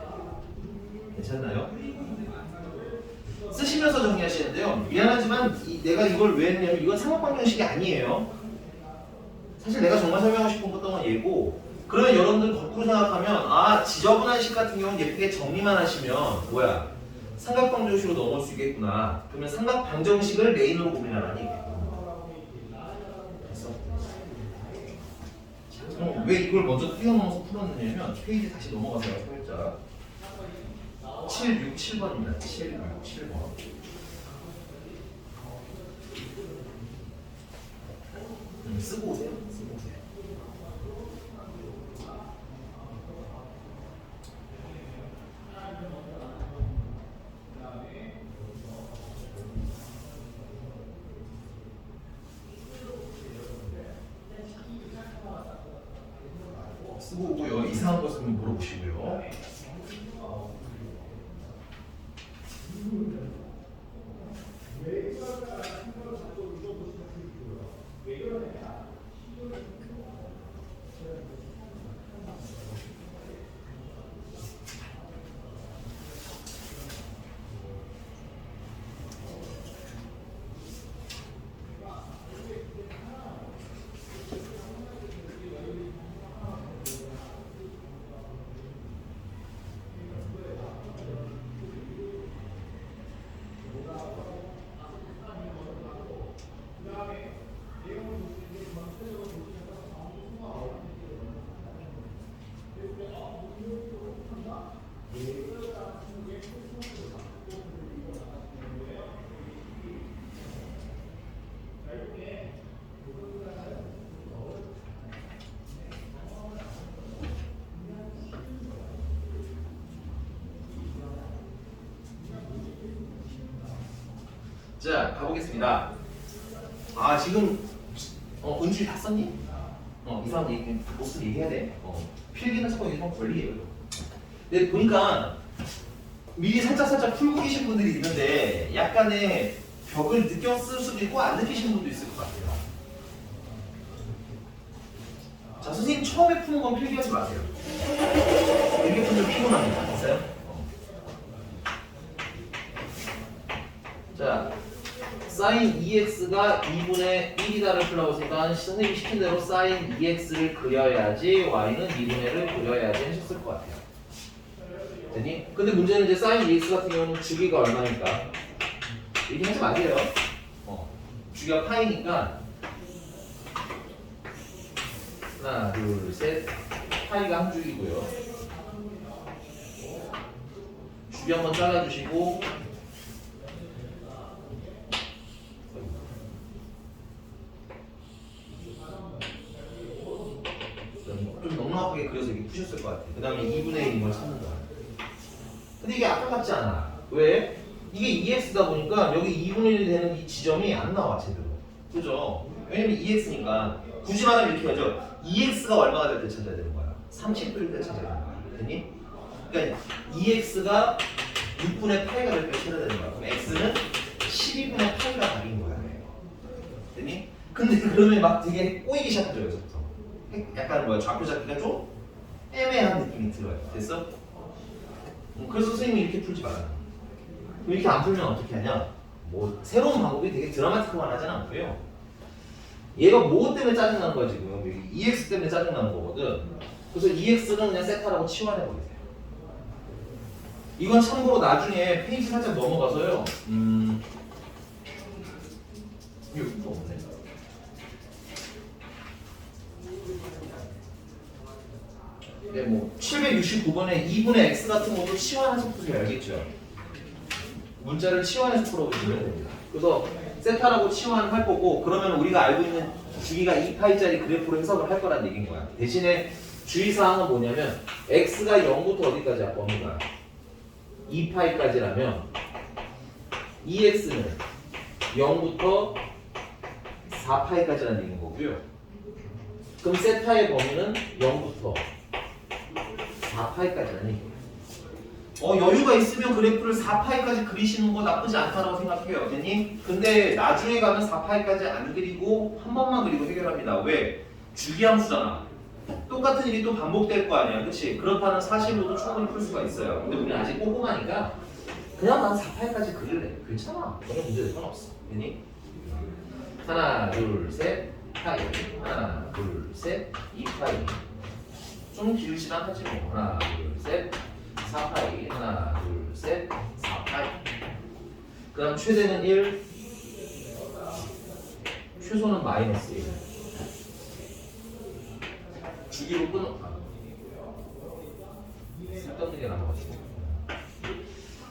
S1: 괜찮나요? 쓰시면서 정리하시는데요. 미안하지만 내가 이걸 왜 했냐면 이건 삼각방정식이 아니에요. 사실 내가 정말 설명하고 싶은 것도 얘고, 그러면 여러분들 거꾸로 생각하면 지저분한 식 같은 경우는 예쁘게 정리만 하시면 뭐야? 삼각방정식으로 넘어올 수 있겠구나. 그러면 삼각방정식을 메인으로 고민하라는 얘기예요. 됐어? 왜 이걸 먼저 뛰어넘어서 풀었느냐면 페이지 다시 넘어가세요. 살짝 767번입니다. 767번. 쓰고 오세요. 쓰고 오세요. 쓰고 오고요. 이상한 거 쓰면 물어보시고요. 자, 가보겠습니다. 지금 은주이 다 썼니? 이상한 얘기, 보스 얘기해야 돼. 필기는 자꾸 이런 권리예요. 근데 보니까 미리 살짝 풀고 계신 분들이 있는데 약간의 벽을 느꼈을 수도 있고 안 느끼시는 분도 있을 것 같아요. 자, 선생님 처음에 푸는 건 필기하지 마세요. 이렇게 푸면 피곤합니다. 됐어요? 자, sin 2x가 2분의 1이다를 풀라고 했으니까 선생님이 시킨 대로 sin 2x를 그려야지 y는 2분의 1을 그려야지 하셨을 것 같아요. 됐니? 근데 문제는 이제 sin 2x 같은 경우는 주기가 얼마니까 얘기하지 마세요. 주기가 파이니까 하나, 둘, 셋 파이가 한 주기고요. 주기 한번 잘라주시고 정확하게 그려서 이렇게 푸셨을 것 같아. 그 다음에 2분의 1인 걸 찾는 거야. 근데 이게 아까 같지 않아. 왜? 이게 2x다 보니까 여기 2분의 1이 되는 이 지점이 안 나와 제대로. 그죠? 왜냐면 2x니까 굳이 말하면 이렇게 하죠. 2x가 얼마가 될 때 찾아야 되는 거야? 30일 때 찾아야 되는 거야. 됐니? 그러니까 2x가 6분의 8가 될 때 찾아야 되는 거야. 그럼 x는 12분의 8가 답인 거야. 됐니? 근데 그러면 막 되게 꼬이기 시작하죠 여기서부터. 약간 뭐야 좌표 잡기가 좀 애매한 느낌이 들어요. 됐어? 그래서 선생님이 이렇게 풀지 말아요. 이렇게 안 풀면 어떻게 하냐? 뭐 새로운 방법이 되게 드라마틱하만 하진 않고요. 얘가 뭐 때문에 짜증나는 거야 지금? 여기 EX 때문에 짜증나는 거거든. 그래서 EX는 그냥 세타라고 치환해 버리세요. 이건 참고로 나중에 페이지 살짝 넘어가서요. 여기 또 없네. 네, 뭐 769번에 2분의 x 같은 것도 치환해서 풀기 알겠죠? 문자를 치환해서 풀어보시면 됩니다. 그래서 세타라고 치환할 거고 그러면 우리가 알고 있는 주기가 2파이짜리 그래프로 해석을 할 거란 얘기인 거야. 대신에 주의사항은 뭐냐면 x가 0부터 어디까지야 범위가 2파이까지라면 2x는 0부터 4파이까지라는 얘기인 거고요. 그럼 세타의 범위는 0부터 4파이까지라는 얘기예요. 여유가 있으면 그래프를 4파이까지 그리시는 거 나쁘지 않다고 생각해요. 됐니? 근데 나중에 가면 4파이까지 안 그리고 한 번만 그리고 해결합니다. 왜? 주기함수잖아. 똑같은 일이 또 반복될 거 아니야. 그치? 그렇다는 사실로도 충분히 풀 수가 있어요. 근데 우리는 아직 꼼꼼하니까 그냥 난 4파이까지 그릴래. 괜찮아. 전혀 문제될 건 없어. 됐니? 하나, 둘, 셋, 파이. 하나, 둘, 셋, 2파이. 좀 길지만 하지 뭐. 하나, 둘, 셋, 4파이. 하나, 둘, 셋, 4파이. 그 다음 최대는 1, 최소는 마이너스 1. 주기로 끊어. 쓸데없는 게 남아가지고.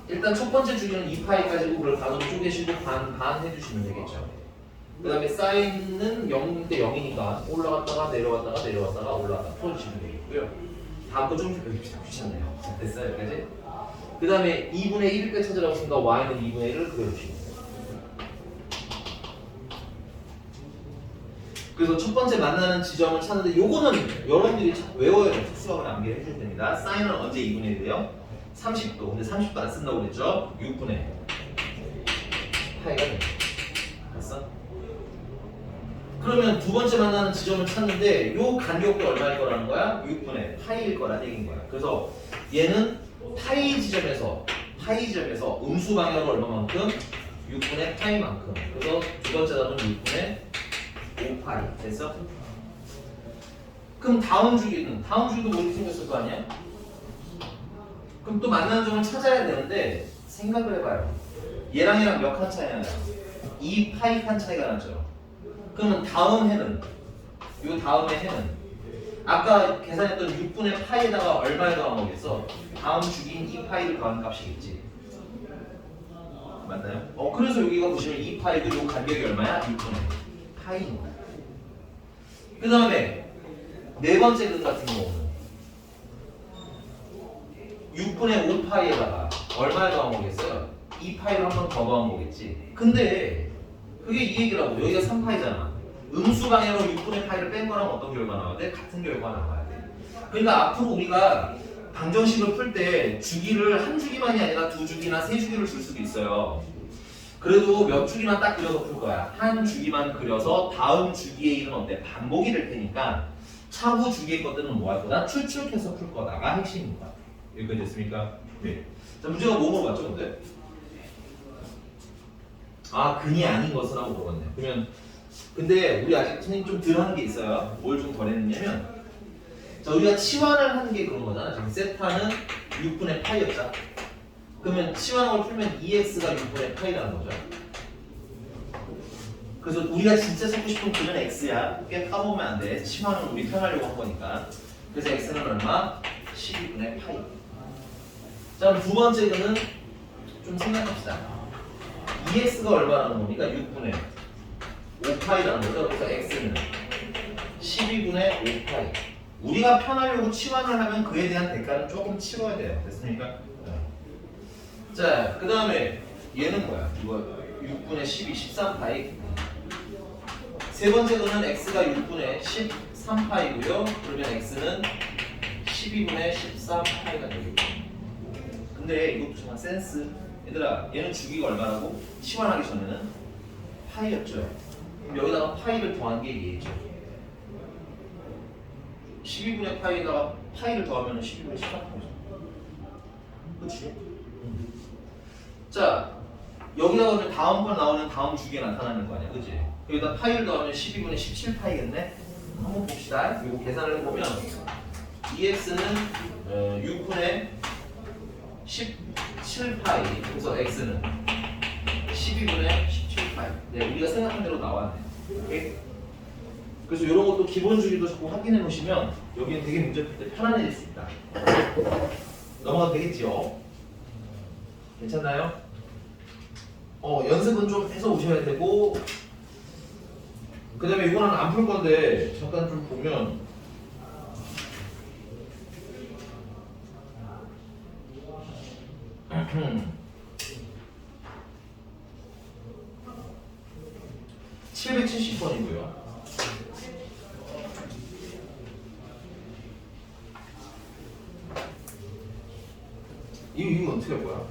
S1: 일단 첫 번째 주기는 2파이까지고 그걸 반으로 쪼개시고 반 해주시면 되겠죠. 그 다음에 사인은 0대 0이니까 올라갔다가 내려갔다가 내려갔다가 올라갔다가 풀어주시면 되겠고요. 다음 거 좀 귀찮네요. 됐어요 여기까지? 그 다음에 2분의 1일 때 찾으라고 했으니까 y는 2분의 1을 그려주시면 돼요. 그래서 첫 번째 만나는 지점을 찾는데 요거는 여러분들이 외워야 돼요. 특수학을 암기해 주셔야 됩니다. 사인은 언제 2분의 1이에요? 30도. 근데 30도 안 쓴다고 그랬죠? 6분의 파이가 됩니다. 됐어? 그러면 두 번째 만나는 지점을 찾는데 요 간격도 얼마일 거라는 거야? 6분의 파이일 거라는 얘기인 거야. 그래서 얘는 파이 지점에서 음수 방향으로 얼마만큼? 6분의 파이만큼. 그래서 두 번째 답은 6분의 5파이. 됐어? 그럼 다음 주기도 뭐 이렇게 생겼을 거 아니야? 그럼 또 만나는 점을 찾아야 되는데 생각을 해봐요. 얘랑 몇 칸 차이가 나요? 2파이 칸 차이가 나죠. 그러면 다음 해는 다음에 해는 아까 계산했던 6분의 파이에다가 얼마를 더한 거겠어? 다음 주기인 2파이를 더한 값이겠지. 맞나요? 그래서 여기가 보시면 2파이도 요 간격이 얼마야? 6분의 파이인 거야. 그 다음에 네 번째 근 같은 경우는 6분의 5파이에다가 얼마를 더한 거겠어요? 2파이를 한 번 더 더한 거겠지. 근데 그게 이 얘기라고. 여기가 3파이잖아. 음수 방향으로 6분의 파이를 뺀 거랑 어떤 결과 나와야 돼? 같은 결과 나와야 돼. 그러니까 앞으로 우리가 방정식을 풀 때 주기를 한 주기만이 아니라 두 주기나 세 주기를 줄 수도 있어요. 그래도 몇 주기만 딱 그려서 풀 거야. 한 주기만 그려서 다음 주기의 일은 어때? 반복이 될 테니까 차후 주기의 것들은 뭐 할 거다? 추측해서 풀 거다가 핵심입니다. 여기까지 됐습니까? 네. 자, 문제가 뭐 물어봤죠, 근데? 근이 아닌 것을 하고 물어봤네. 그러면 근데 우리 아직 선생님 좀 덜 하는 게 있어요. 뭘 좀 덜 했느냐면 자, 우리가 치환을 하는 게 그런 거잖아. 지금 세타는 6분의 파이였죠. 그러면 치환을 풀면 2x가 6분의 파이라는 거죠. 그래서 우리가 진짜 찾고 싶은 그는 x야. 꽤 까보면 안 돼. 치환은 우리 편하려고 한 거니까. 그래서 x는 얼마? 12분의 파이. 자, 그럼 두 번째 근은 좀 생각합시다. 2x가 얼마라는 겁니까? 6분의 5파이라는 거죠. 그래서 x는 12분의 5파이. 우리가 편하려고 치환을 하면 그에 대한 대가는 조금 치러야 돼요. 됐습니까? 자, 그 다음에 얘는 뭐야? 이거 6분의 12, 13파이. 세 번째 거는 x가 6분의 13파이고요. 그러면 x는 12분의 13파이가 되겠고. 근데 이것도 정말 센스. 얘들아, 얘는 주기가 얼마라고? 치환하기 전에는 파이였죠. 그럼 여기다가 파이를 더한 게 얘죠. 12분의 파이에다가 파이를 더하면 12분의 13파이죠. 그치? 자, 여기다가 그러면 다음번 나오는 다음 주기에 나타나는 거 아니야, 그치? 여기다 파이를 더하면 12분의 17파이겠네? 한번 봅시다. 이거 계산을 해보면 2x는 6분의 17파이. 그래서 x는 12분의 17파이. 네, 우리가 생각한 대로 나왔네. 오케이? 그래서 이런 것도 기본 주기도 자꾸 확인해 놓으시면 여기는 되게 문제 풀 때 편안해질 수 있다. 넘어가도 되겠지요? 괜찮나요? 연습은 좀 해서 오셔야 되고, 그 다음에 이거는 안 풀 건데 잠깐 좀 보면 (770번이고요) 이거 어떻게 할 거야?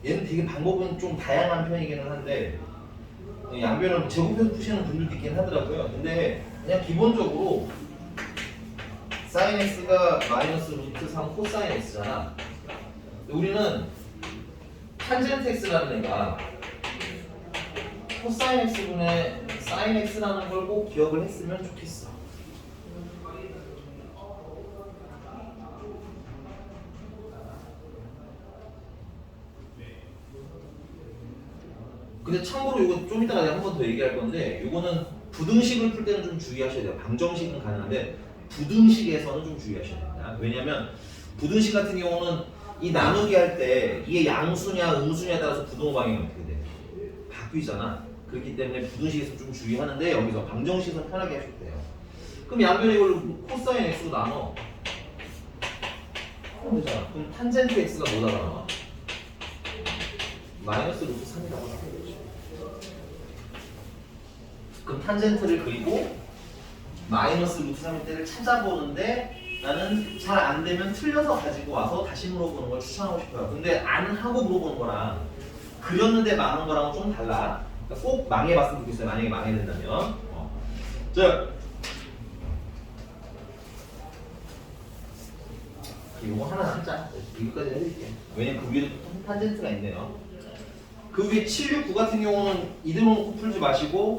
S1: 얘는 되게 방법은 좀 다양한 편이기는 한데 양변을 제곱해서 푸시는 분들도 있긴 하더라고요. 근데 그냥 기본적으로 사인 x가 마이너스 루트 3 코사인 x잖아. 우리는 탄젠트 x라는 애가 코사인 x분의 사인 x라는 걸 꼭 기억을 했으면 좋겠어. 근데 참고로 이거 좀 이따가 내가 한 번 더 얘기할 건데, 이거는 부등식을 풀 때는 좀 주의하셔야 돼요. 방정식은 가능한데 부등식에서는 좀 주의하셔야 됩니다. 왜냐면 부등식 같은 경우는 이 나누기 할 때 이게 양수냐 음수냐에 따라서 부동 방향이 어떻게 돼? 바뀌잖아. 그렇기 때문에 부등식에서 좀 주의하는데 여기서 방정식은 편하게 하셔도 돼요. 그럼 양변 이걸로 코사인 x로 나눠. 그럼 되잖아. 그럼 탄젠트 x가 뭐다 나와? 마이너스 루트 3이라고 나와요. 그럼 탄젠트를 그리고 마이너스 루트 3일 때를 찾아보는데 나는 잘 안 되면 틀려서 가지고 와서 다시 물어보는 걸 추천하고 싶어요. 근데 안 하고 물어보는 거랑 그렸는데 망한 거랑은 좀 달라. 그러니까 꼭 망해봤으면 좋겠어요. 만약에 망해야 된다면. 자, 이거 하나 남자. 이거까지 해드릴게요. 왜냐면 그 위에도 탄젠트가 있네요. 그 위에 7, 6, 9 같은 경우는 이대로 놓고 풀지 마시고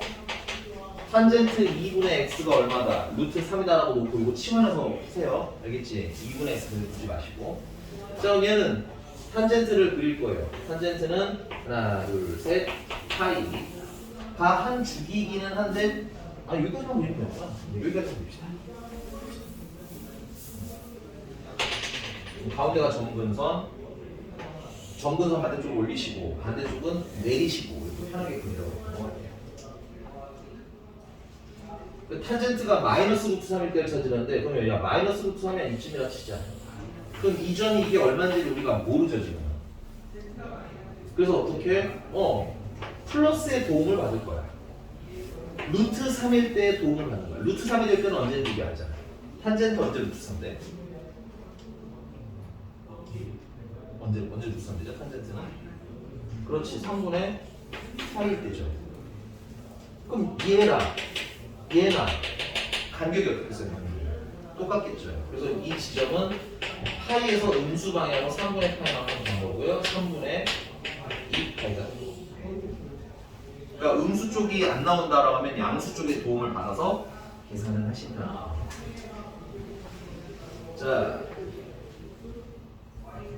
S1: 탄젠트 2분의 x가 얼마다? 루트 3이다라고 놓고 이거 치환해서 푸세요. 알겠지? 2분의 x를 두지 마시고. 자, 그럼 얘는 탄젠트를 그릴 거예요. 탄젠트는 하나, 둘, 셋, 파이가 한 주기이기는 한데, 여기까지만 그리면 되구나. 여기까지만 그립시다. 가운데가 점근선, 점근선 반대쪽을 올리시고 반대쪽은 내리시고 이렇게 편하게 그리라고 넘어갈게요. 탄젠트가 마이너스 루트 3일 때를 찾으는데, 그러면 야 마이너스 루트 3이 이쯤이라 치자. 그럼 이전이 이게 얼마인지 우리가 모르죠 지금. 그래서 어떻게? 플러스의 도움을 받을 거야. 루트 3일 때의 도움을 받는 거야. 루트 3이 될 때는 언제인지 이게 알잖아. 탄젠트 언제 루트 3인데? 언제 루트 3되죠? 탄젠트는? 그렇지, 3분의 4일 때죠. 그럼 얘나 간격이 어떻게 써요? 똑같겠죠. 그래서 이 지점은 파이에서 음수 방향으로 3분의 파이만큼 간 거고요. 3분의 2파이가 되고. 그러니까 음수 쪽이 안 나온다라고 하면 양수 쪽의 도움을 받아서 계산을 하신다. 자,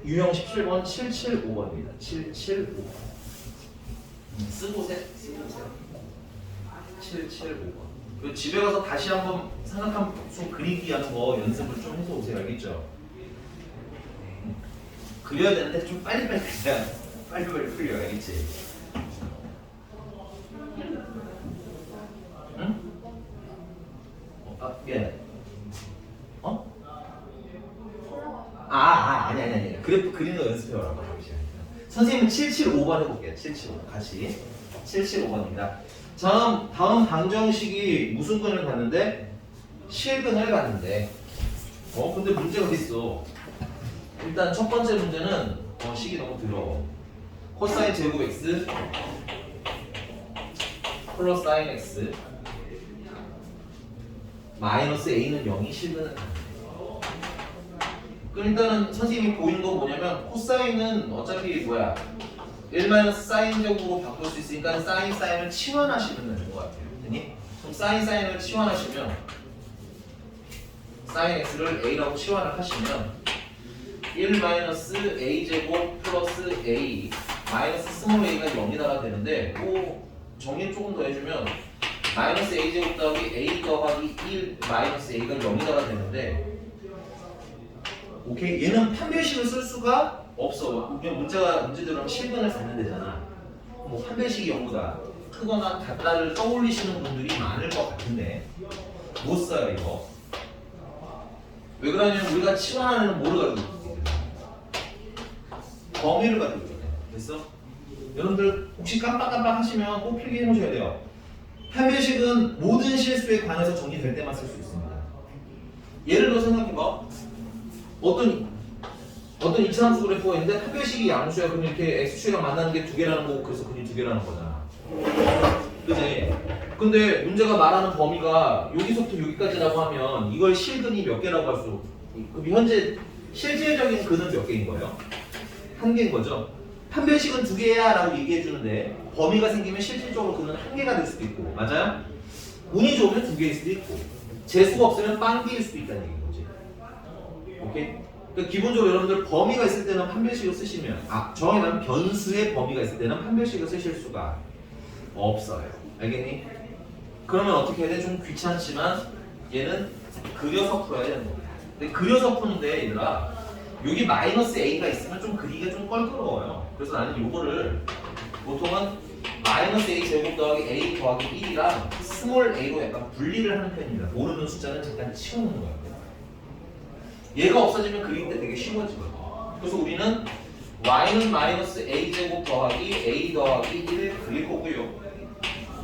S1: 유형 17번 775번입니다. 775번. 쓰고세. 775번. 집에 가서 다시 한번 삼각함수 그리기 하는 거 연습을 좀 해서 오세요. 알겠죠? 그려야 되는데 좀 빨리빨리 그냥 빨리빨리 풀려. 알겠지? 응? 미안해. 아니. 그래프 그리는 거 연습해보라고. 선생님은 775번 해볼게요. 775. 같이. 775번입니다. 다음 방정식이 무슨 근을 갖는데? 실근을 갖는데. 근데 문제가 있어. 일단 첫 번째 문제는 식이 너무 더러워. 코사인 제곱 x 플러스 사인 x 마이너스 a는 0이 실근을 갖는데. 그럼 일단은 선생님이 보이는 건 뭐냐면 코사인은 어차피 1 사인 제곱으로 바꿀 수 있으니까 사인을 치환하시면 되는 것 같아요. 됐니? 그럼 사인을 치환하시면 사인 x를 a라고 치환을 하시면 1 a 제곱 플러스 a 마이너스 스몰 a가 0이다가 되는데 정리 조금 더 해주면 마이너스 a 제곱 더하기 a 더하기 1 마이너스 a가 0이다가 되는데 오케이? 얘는 판별식을 쓸 수가 없어. 그냥 문제대로 하면 실근을 갖는 데잖아. 판별식이 0보다 크거나 같다를 떠올리시는 분들이 많을 것 같은데 못 써요 이거. 왜 그러냐면 우리가 치환하는 뭐를 가지고 있거든? 범위를 가지고 있거든. 됐어? 여러분들 혹시 깜빡깜빡 하시면 꼭 필기해 놓으셔야 돼요. 판별식은 모든 실수에 관해서 정리될 때만 쓸 수 있습니다. 예를 들어 생각해봐. 어떤 이차함수 그래프가 있는데 판별식이 양수야. 그럼 이렇게 x축이랑 만나는 게 두 개라는 거고 그래서 근이 두 개라는 거잖아. 그치? 근데 문제가 말하는 범위가 여기서부터 여기까지라고 하면 이걸 실근이 몇 개라고 할 수? 그럼 현재 실질적인 근은 몇 개인 거예요? 한 개인 거죠. 판별식은 두 개야 라고 얘기해 주는데 범위가 생기면 실질적으로 근은 한 개가 될 수도 있고 맞아요? 운이 좋으면 두 개일 수도 있고 재수가 없으면 빵개일 수도 있다는 얘기인 거지. 오케이? 그러니까 기본적으로 여러분들 범위가 있을 때는 판별식을 쓰시면 정확히 말하면 변수의 범위가 있을 때는 판별식을 쓰실 수가 없어요. 알겠니? 그러면 어떻게 해야 돼? 좀 귀찮지만 얘는 그려서 풀어야 되는 겁니다. 근데 그려서 푸는데 얘들아 여기 마이너스 a가 있으면 좀 그리기가 좀 껄끄러워요. 그래서 나는 요거를 보통은 마이너스 a 제곱 더하기 a 더하기 1이랑 스몰 a로 약간 분리를 하는 편입니다. 모르는 숫자는 잠깐 치우는 거예요. 얘가 없어지면 그릴 때 되게 쉬워지거든요. 그래서 우리는 y는 마이너스 a 제곱 더하기 a 더하기 1을 그릴 거고요.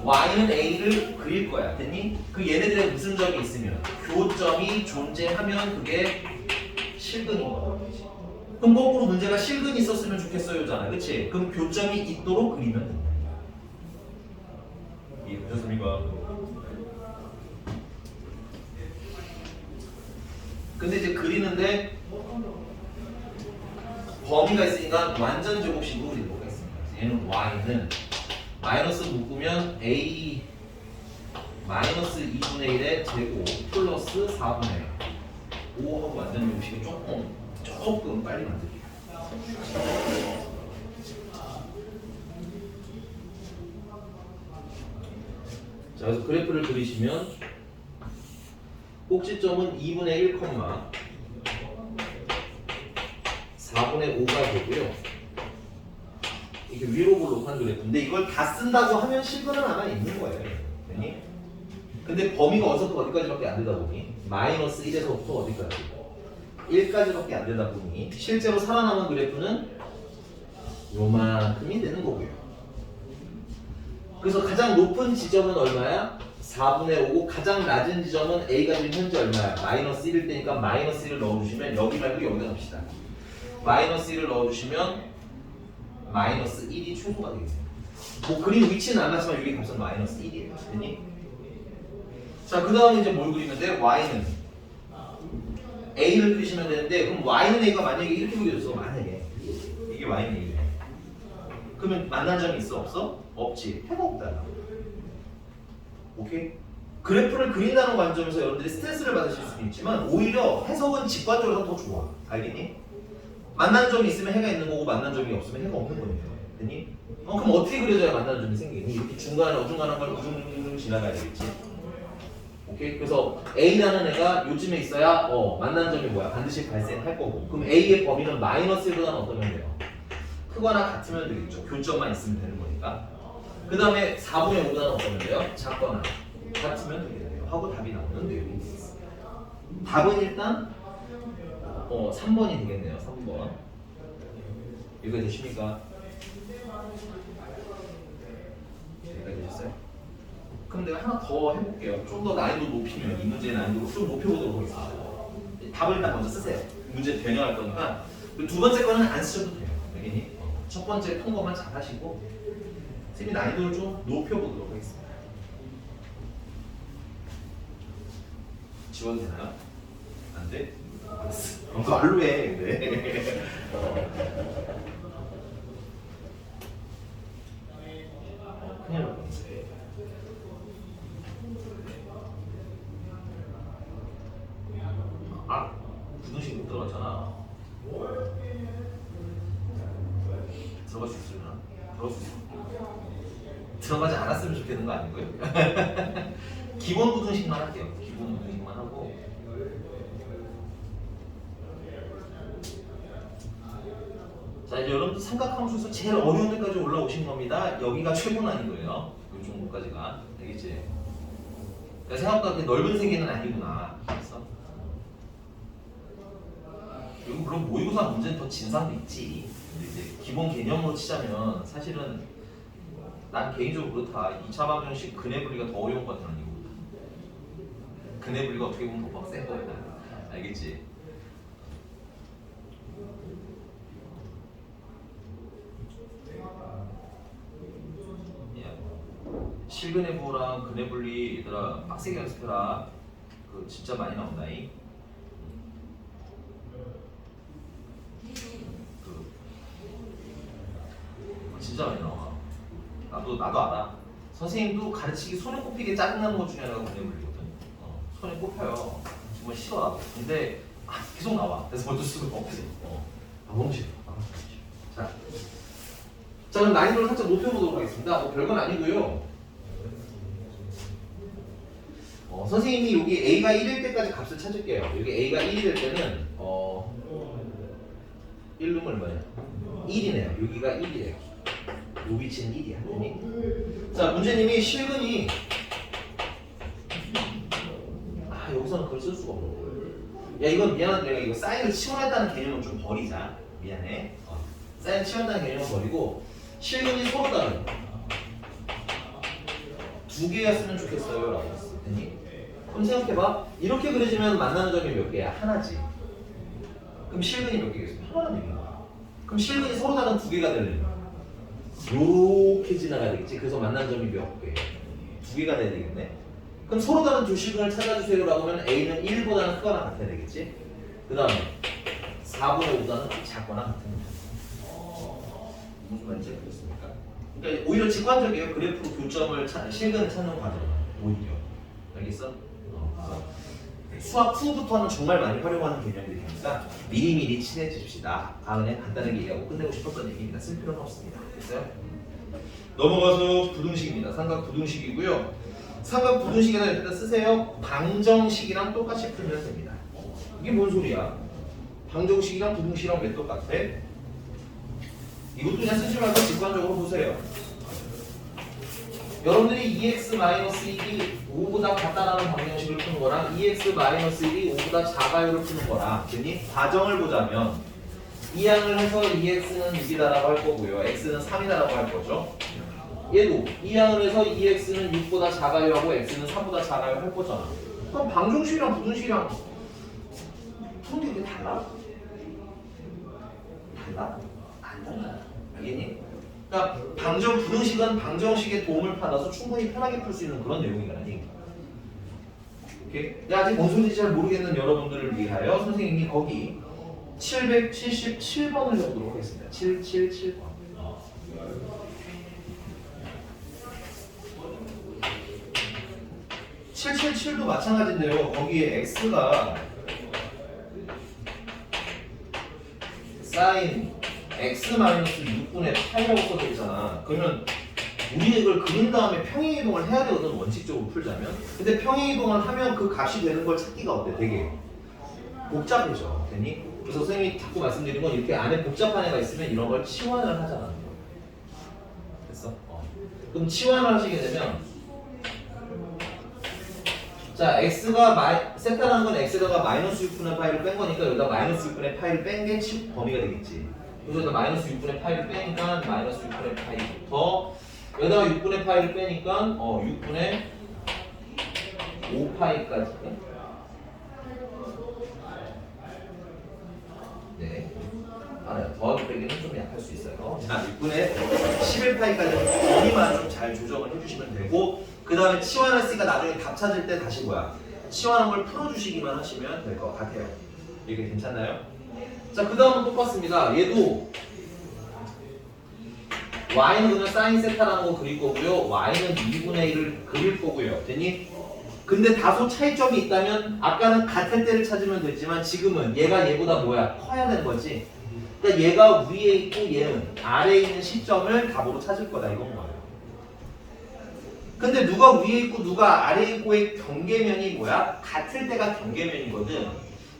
S1: y는 a를 그릴 거야. 됐니? 그 얘네들의 무슨 점이 있으면 교점이 존재하면 그게 실근인 거야. 그럼 거꾸로 문제가 실근이 있었으면 좋겠어요잖아. 그치? 그럼 교점이 있도록 그리면 된다. 이해되셨습니까? 근데 이제 그리는데 범위가 있으니까 완전 제곱식으로 그릴 거가 있습니다. 얘는 y는 마이너스 묶으면 a 마이너스 2분의 1의 제곱 플러스 4분의 5하고 완전 제곱식이 조금 빨리 만들게요. 자, 그래서 그래프를 그리시면 꼭지점은 2분의 1, 4분의 5가 되고요. 이게 위로 볼록한 그래프인데 이걸 다 쓴다고 하면 실근은 아마 있는 거예요. 그니? 근데 범위가 어디서부터 어디까지밖에 안 되다 보니 마이너스 1에서부터 어디까지 1까지밖에 안 되다 보니 실제로 살아남은 그래프는 요만큼이 되는 거고요. 그래서 가장 높은 지점은 얼마야? 4분의 5고 가장 낮은 지점은 A가 지금 현재 얼마야? 마이너스 1일 때니까 마이너스 1을 넣어주시면 여기 말고 여기다 넣읍시다. 마이너스 1을 넣어주시면 마이너스 1이 최소가 되겠습니다. 뭐 그림 위치는 안 맞지만 여기 값은 마이너스 1이에요. 됐니? 자, 그 다음에 이제 뭘 그리면 돼? Y는 A를 그리시면 되는데 그럼 Y는 A가 만약에 이렇게 그려졌어. 만약에 이게 Y는 A래. 그러면 만난 점이 있어? 없어? 없지. 해가 없다. 오케이? 그래프를 그린다는 관점에서 여러분들이 스트레스를 받으실 수도 있지만 오히려 해석은 직관적으로 더 좋아. 알겠니? 만난 점이 있으면 해가 있는 거고 만난 점이 없으면 해가 없는 거니까. 됐니? 그럼 어떻게 그려져야 만나는 점이 생기겠니? 이렇게 중간에 어중간한 걸 우중우중 지나가야 되겠지. 오케이? 그래서 A라는 애가 요쯤에 있어야 만나는 점이 뭐야? 반드시 발생할 거고. 그럼 A의 범위는 마이너스 1보다는 어떠면 돼요? 크거나 같으면 되겠죠. 교점만 있으면 되는 거니까. 그 다음에 4분의 5보다는 어떠면 돼요? 작거나 같으면 되게 돼요. 하고 답이 나오는 내용이 있습니다. 답은 일단 3번이 되겠네요. 3번. 이거 되십니까? 이해가 되셨어요? 그럼 내가 하나 더 해볼게요. 좀 더 난이도 높이면 이 문제의 난이도를 좀 높여보도록 하겠습니다. 답을 일단 먼저 쓰세요. 문제 변형할 거니까 두 번째 거는 안 쓰셔도 돼요. 여기니 첫 번째 통과만 잘 하시고 쌤이 난이도를 좀 높여보도록 하겠습니다. 지워도 되나요? 안 돼? 알았어. 말로 해. 네. 큰일 날 뻔했어요. 부등식 못 들어갔잖아. 들어갈 수 있으려나? 들어갈 수 있어. 들어가지 않았으면 좋겠는 거 아니고요. 기본 부등식만 할게요. 기본 부등식만 하고. 자, 이제 여러분들 삼각함수에서 제일 어려운 데까지 올라오신 겁니다. 여기가 최고 난이도예요. 요 정도까지가. 알겠지? 그러니까 생각보다 그렇게 넓은 세계는 아니구나. 그래서 이거 물론 모의고사 문제는 더 진상도 있지. 근데 이제 기본 개념으로 치자면 사실은 난 개인적으로 그렇다. 2차 방정식 근해 분리가 더 어려운 것 같아. 이거. 근해 분리가 어떻게 보면 더 빡센 거야. 알겠지? 실근해 부호랑 근해 분리 얘들아 빡세게 연습해라. 그 진짜 많이 나온다잉. 진짜 많이 나와. 나도 알아. 선생님도 가르치기 손에 꼽히게 짜증나는 것 중에 하나가 근해 분리거든. 손에 꼽혀요. 정말 싫어 나도. 근데 계속 나와. 그래서 어쩔 수가 없어. 너무 싫어. 자, 그럼 난이도를 살짝 높여보도록 하겠습니다. 별건 아니고요. 선생님이 여기 A가 1일 때까지 값을 찾을게요. 여기 A가 1이 될 때는 1룸 얼마야? 1이네요. 여기가 1이래요. 요 위치는 1이야. 자, 문제님이 실근이 여기서는 그걸 쓸 수가 없는 거예요. 야, 이건 미안한데 내가 이거 사인을 치워냈다는 개념은 좀 버리자. 미안해. 사인을 치워냈다는 개념은 버리고 실근이 서로 다른 두 개였으면 좋겠어요 라고 했어. 됐니? 그럼 생각해봐. 이렇게 그려지면 만나는 점이 몇 개야? 하나지. 그럼 실근이 몇 개겠어? 하나는 얘기인 거야. 그럼 실근이 서로 다른 두 개가 되려면 요렇게 지나가야 되겠지. 그래서 만나는 점이 몇 개? 두 개가 돼야 되겠네. 그럼 서로 다른 두 실근을 찾아주세요 라고 하면 A는 1보다는 크거나 같아야 되겠지. 그 다음에 4분의 5보다는 작거나 같은 거죠. 무슨 말인지 알겠습니까? 그러니까 오히려 직관적이에요. 그래프로 교점을 실근을 찾는 과정. 오히려. 알겠어? 수학 2부터는 정말 많이 활용하는 개념들이니까 미리미리 친해집시다. 그냥 간단하게 얘기하고 끝내고 싶었던 얘기입니다. 쓸 필요는 없습니다. 됐어요? 넘어가서 부등식입니다. 삼각 부등식이고요. 삼각 부등식에다 일단 쓰세요. 방정식이랑 똑같이 풀면 됩니다. 이게 뭔 소리야? 방정식이랑 부등식이랑 왜 똑같아? 이것도 그냥 쓰지 말고 직관적으로 보세요. 여러분들이 2x-1이 5보다 같다라는 방정식을 푸는 거랑 2x-1이 5보다 작아요를 푸는 거랑 괜히 과정을 보자면 이항을 해서 2x는 6이다라고 할 거고요. x는 3이다라고 할 거죠. 얘도 이항을 해서 2x는 6보다 작아요 하고 x는 3보다 작아요 할 거잖아. 그럼 방정식이랑 부등식이랑 푸는 게 달라? 달라? 안 달라. 알겠니? 그러니까 부등식은 방정식의 도움을 받아서 충분히 편하게 풀 수 있는 그런 내용이라니. 오케이? 아직 뭔 소리인지 잘 모르겠는 여러분들을 위하여 선생님이 거기 777번을 해보도록 하겠습니다. 777번. 777도 마찬가지인데요. 거기에 x가 sin x-6분의 8이라고 써져 있잖아. 그러면 우리 이걸 그린 다음에 평행이동을 해야 되거든, 원칙적으로 풀자면. 근데 평행이동을 하면 그 값이 되는 걸 찾기가 어때? 되게 복잡해져. 되니? 그래서 선생님이 자꾸 말씀드린 건 이렇게 안에 복잡한 애가 있으면 이런 걸 치환을 하잖아. 됐어? 그럼 치환을 하시게 되면 자, x가 세타라는 건 x에다가 마이너스 6분의 파이를 뺀 거니까 여기다 마이너스 6분의 파이를 뺀 게 범위가 되겠지. 그래서 여기다 마이너스 6분의 파이를 빼니까 마이너스 6분의 파이부터 여기다가 6분의 파이를 빼니까 6분의 5파이까지. 네. 알아요. 더하기 빼기는 좀 약할 수 있어요. 자, 6분의 11파이까지 범위만 좀 잘 조정을 해주시면 되고, 그 다음에 치환했으니까 나중에 답 찾을 때 다시 치환한 걸 풀어주시기만 하시면 될 것 같아요. 이게 괜찮나요? 자, 그 다음은 똑같습니다. 얘도 y는 그냥 사인 세타라는 거 그릴 거고요. y는 2분의 1을 그릴 거고요. 됐니? 근데 다소 차이점이 있다면 아까는 같을 때를 찾으면 됐지만 지금은 얘가 얘보다 커야 되는 거지. 그러니까 얘가 위에 있고 얘는 아래에 있는 시점을 답으로 찾을 거다 이건 거예요. 근데 누가 위에 있고 누가 아래에 있고의 경계면이 같을 때가 경계면이거든.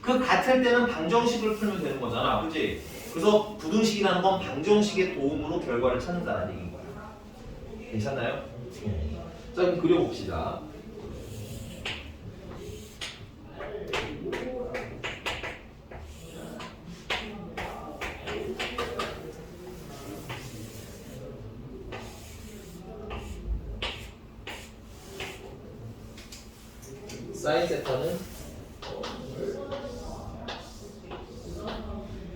S1: 그 같을 때는 방정식을 풀면 되는 거잖아. 그치? 그래서 부등식이라는 건 방정식의 도움으로 결과를 찾는다는 얘기인 거야. 괜찮나요? 자, 그럼 그려봅시다. 사인 세타는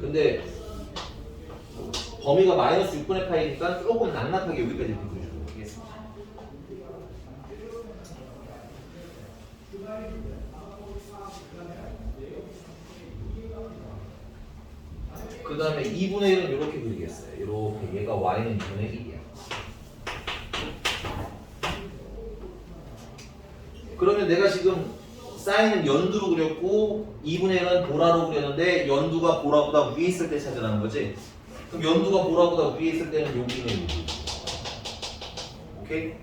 S1: 근데 범위가 마이너스 6분의 파이니까 조금 낱낱하게 여기까지 이렇게 그려주도록 하겠습니다. 그 다음에 2분의 1은 이렇게 그리겠어요. 이렇게 얘가 y는 2분의 1이야. 그러면 내가 지금 사인은 연두로 그렸고 2분의 1은 보라로 그렸는데 연두가 보라보다 위에 있을 때 찾으라는 거지. 그럼 연두가 보라보다 위에 있을 때는 여기는 여기. 오케이?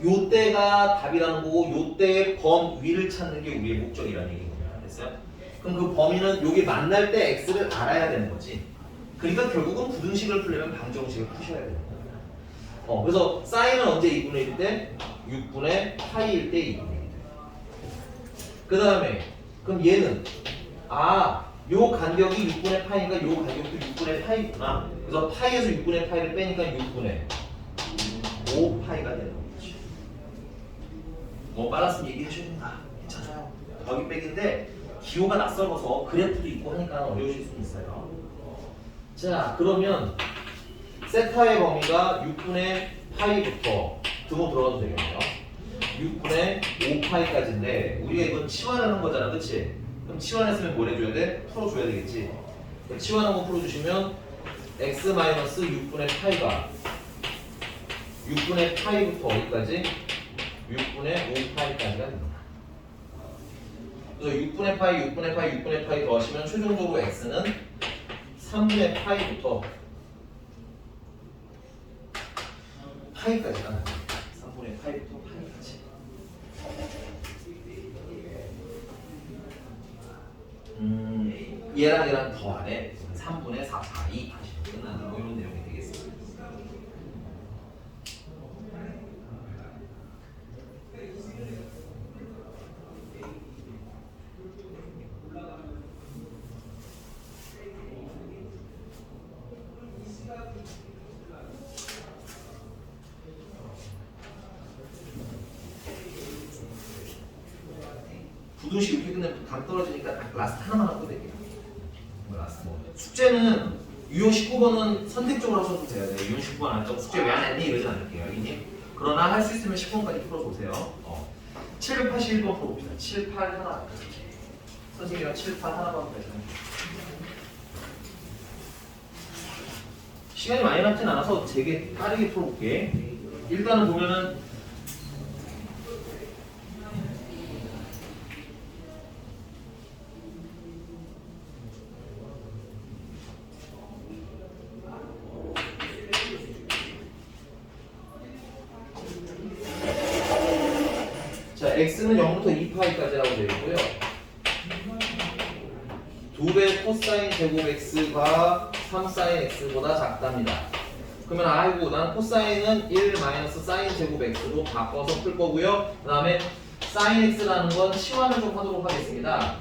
S1: 요 때가 답이라는 거고 요 때의 범위를 찾는 게 우리의 목적이라는 얘기입니다. 됐어요? 그럼 그 범위는 여기 만날 때 x를 알아야 되는 거지. 그러니까 결국은 부등식을 풀려면 방정식을 푸셔야 되는 거야. 그래서 사인은 언제 2분의 1일 때? 6분의 파이일 때 2분의 1. 그 다음에 그럼 얘는 요 간격이 6분의 파이니까 요 간격도 6분의 파이구나. 그래서 파이에서 6분의 파이를 빼니까 6분의 5파이가 되는 거지. 빨랐으면 얘기해 주셔야 된다. 괜찮아요. 더하기 빼기인데 기호가 낯설어서 그래프도 있고 하니까 어려우실 수 있어요. 자, 그러면 세타의 범위가 6분의 파이부터 등호 들어가도 되겠네요. 6분의 5파이까지인데 우리가 이건 치환하는 거잖아, 그치? 그럼 치환했으면 뭘 해줘야 돼? 풀어줘야 되겠지. 치환한 거 풀어주시면 x-6분의 파이가 6분의 파이부터 어디까지? 6분의 5파이까지가 됩니다. 그래서 6분의 파이, 6분의 파이, 6분의 파이 더하시면 최종적으로 x는 3분의 파이부터 파이까지가 나옵니다. 3분의 파이부터 파이까지. 얘랑 더하래. 3분의 4, 4, 2 하시면 끝나는 이런 내용이 되겠습니다. 부등식 이렇게 끝내면 감 떨어지니까 딱 라스트 하나만 하고 될게요. 라스트 숙제는 유형 19번은 선택적으로 하셔도 돼요. 네, 유형 19번 안 했다고 숙제 왜 안 했니? 이러진 않을게요. 이님. 그러나 할 수 있으면 10번까지 풀어보세요. 781번 풀어봅시다. 7, 8 하나. 선생님이랑 7, 8 하나만 빼세요. 시간이 많이 남진 않아서 되게 빠르게 풀어볼게. 일단은 보면은 x는 0부터 2파이까지라고 되어 있고요. 2배 코사인 제곱 x가 3사인 x보다 작답니다. 그러면 아이고 난 코사인은 1 마이너스 사인 제곱 x로 바꿔서 풀 거고요. 그 다음에 사인 x라는 건 치환을 좀 하도록 하겠습니다.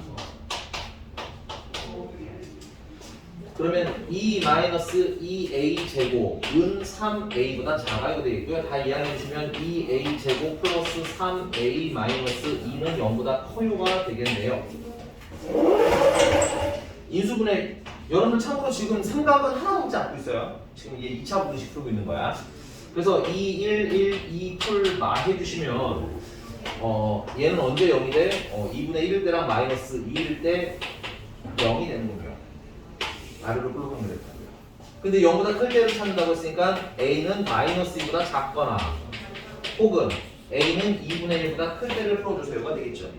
S1: 그러면 2 마이너스 2a 제곱은 3a보다 작아요 되어 있고요. 다 이해해 주시면 2a 제곱 플러스 3a 마이너스 2는 0보다 커요가 되겠네요. 인수분해 여러분들 참고로 지금 삼각은 하나도 없지 않고 있어요. 지금 이게 2차 분식 풀고 있는 거야. 그래서 2, 1, 1, 2 풀 마해 주시면 얘는 언제 0이 돼? 2분의 1일 때랑 마이너스 2일 때 0이 되는 거고요. 아래로 끌고 가면 됐다고요. 근데 0보다 클 때를 찾는다고 했으니까 A는 마이너스 2보다 작거나 혹은 A는 2분의 1보다 클 때를 풀어주세요가 되겠죠.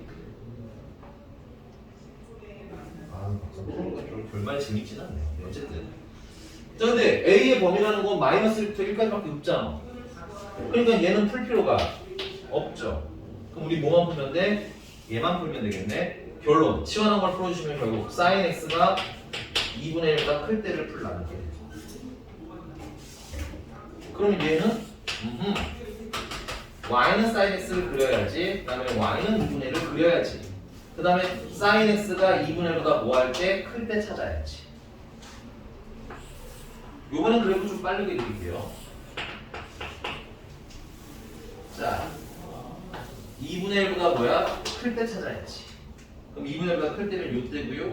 S1: 별말 재밌진 않네. 어쨌든. 자, 근데 A의 범위라는 건 마이너스 1부터 1까지밖에 없잖아. 그러니까 얘는 풀 필요가 없죠. 그럼 우리 뭐만 풀면 돼? 얘만 풀면 되겠네. 결론. 치환한 걸 풀어주시면 결국 sin x가 2분의 1보다 클 때를 풀라는 거예요. 그럼 얘는 y는 sin x를 그려야지. 그 다음에 y는 2분의 1을 그려야지. 그 다음에 sin x가 2분의 1보다 뭐 할 때? 클 때 찾아야지. 요번엔 그래프 좀 빨리 그려드릴게요. 자, 2분의 1보다 뭐야? 클 때 찾아야지. 그럼 2분의 1보다 클 때는 요 때고요.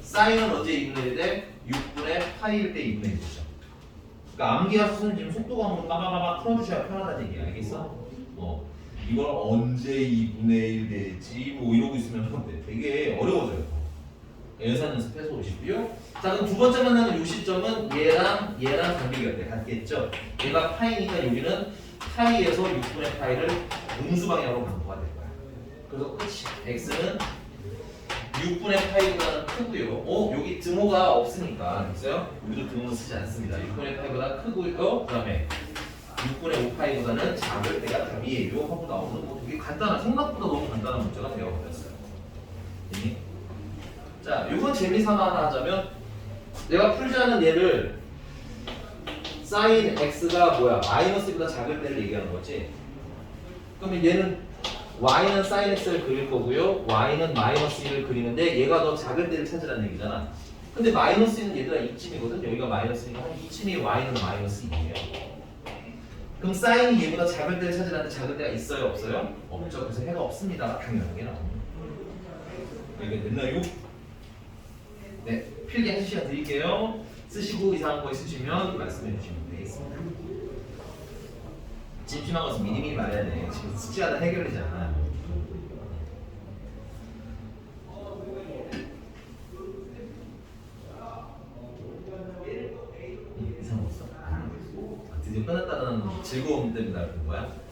S1: 사인은 언제 2분의 1 돼? 6분의 파이일 때 2분의 1이죠. 그러니까 암기하셔서는 지금 속도가 한번 빠바바바 풀어주셔야 편하다는 얘기야. 알겠어? 이걸 언제 2분의 1 되지? 뭐 이러고 있으면 되게 어려워져요. 연산 연습해서 오시고요. 자, 그럼 두 번째 만나는 이 시점은 얘랑 관계가 같겠죠? 얘가 파이니까 여기는 파이에서 6분의 파이를 음수 방향으로 바꿔야 될 거야. 그래서 끝이. x는 6분의 파이보다는 크고요. 여기 등호가 없으니까 있어요? 우리도 등호는 쓰지 않습니다. 6분의 파이보다 크고요. 그 다음에 6분의 5파이보다는 작을 때가 답이에요 하고 나오는 거 되게 간단한, 생각보다 너무 간단한 문제가 되어버렸어요. 자, 이건 재미삼아 하나 하자면 내가 풀자는 얘를 sin x가 뭐야? 마이너스보다 작을 때를 얘기하는 거지. 그러면 얘는 y는 sin x를 그릴 거고요. y는 마이너스 1을 그리는데 얘가 더 작을 때를 찾으라는 얘기잖아. 근데 마이너스 1은 얘들아 이쯤이거든. 여기가 마이너스니까 한 이쯤이 y는 마이너스 2예요. 그럼 사인이 얘보다 작을 때를 찾으라는데 작을 때가 있어요? 없어요? 없죠. 그래서 해가 없습니다가 당연하게 나옵니다. 이게 됐나요? 네, 필기 한 시간 드릴게요. 쓰시고 이상한 거 있으시면 말씀해 주시면 되겠습니다. 찜찜한 것은 미리미리 말해야 돼. 지금 숙제하다 해결이잖아. 이상한 거 없어? 드디어 끝났다는 즐거움 때문에 나오는 거야?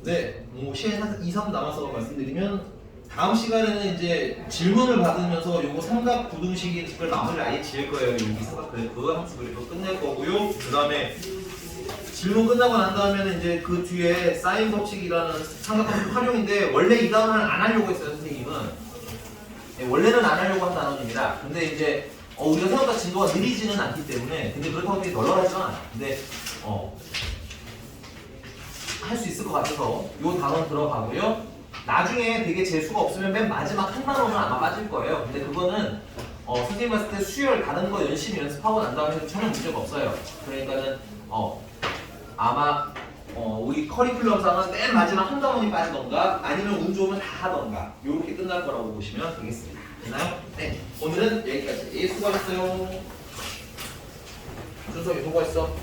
S1: 네, 뭐 시간이 한 2, 3분 남아서 말씀드리면 다음 시간에는 이제 질문을 받으면서 요거 삼각 부등식을 마무리를 아예 지을 거예요. 여기 삼각 그래프 함수 그래프 끝낼 거고요. 그 다음에 질문 끝나고 난 다음에는 이제 그 뒤에 사인 법칙이라는 삼각함수 활용인데 원래 이 단원을 안 하려고 했어요, 선생님은. 네, 원래는 안 하려고 한 단원입니다. 근데 이제 우리가 생각보다 진도가 느리지는 않기 때문에 근데 그렇다고 되게 널널하지는 않아요. 근데 할 수 있을 것 같아서 요 단원 들어가고요. 나중에 되게 재수가 없으면 맨 마지막 한 단원은 아마 빠질 거예요. 근데 그거는 선생님 봤을 때 수열 다른 거 열심히 연습하고 난 다음에 전혀 문제가 없어요. 그러니까는 아마 우리 커리큘럼상은 맨 마지막 한 단원이 빠지던가 아니면 운 좋으면 다 하던가 요렇게 끝날 거라고 보시면 되겠습니다. 됐나요? 네. 오늘은 여기까지. 수고하셨어요. 준석이 수고했어.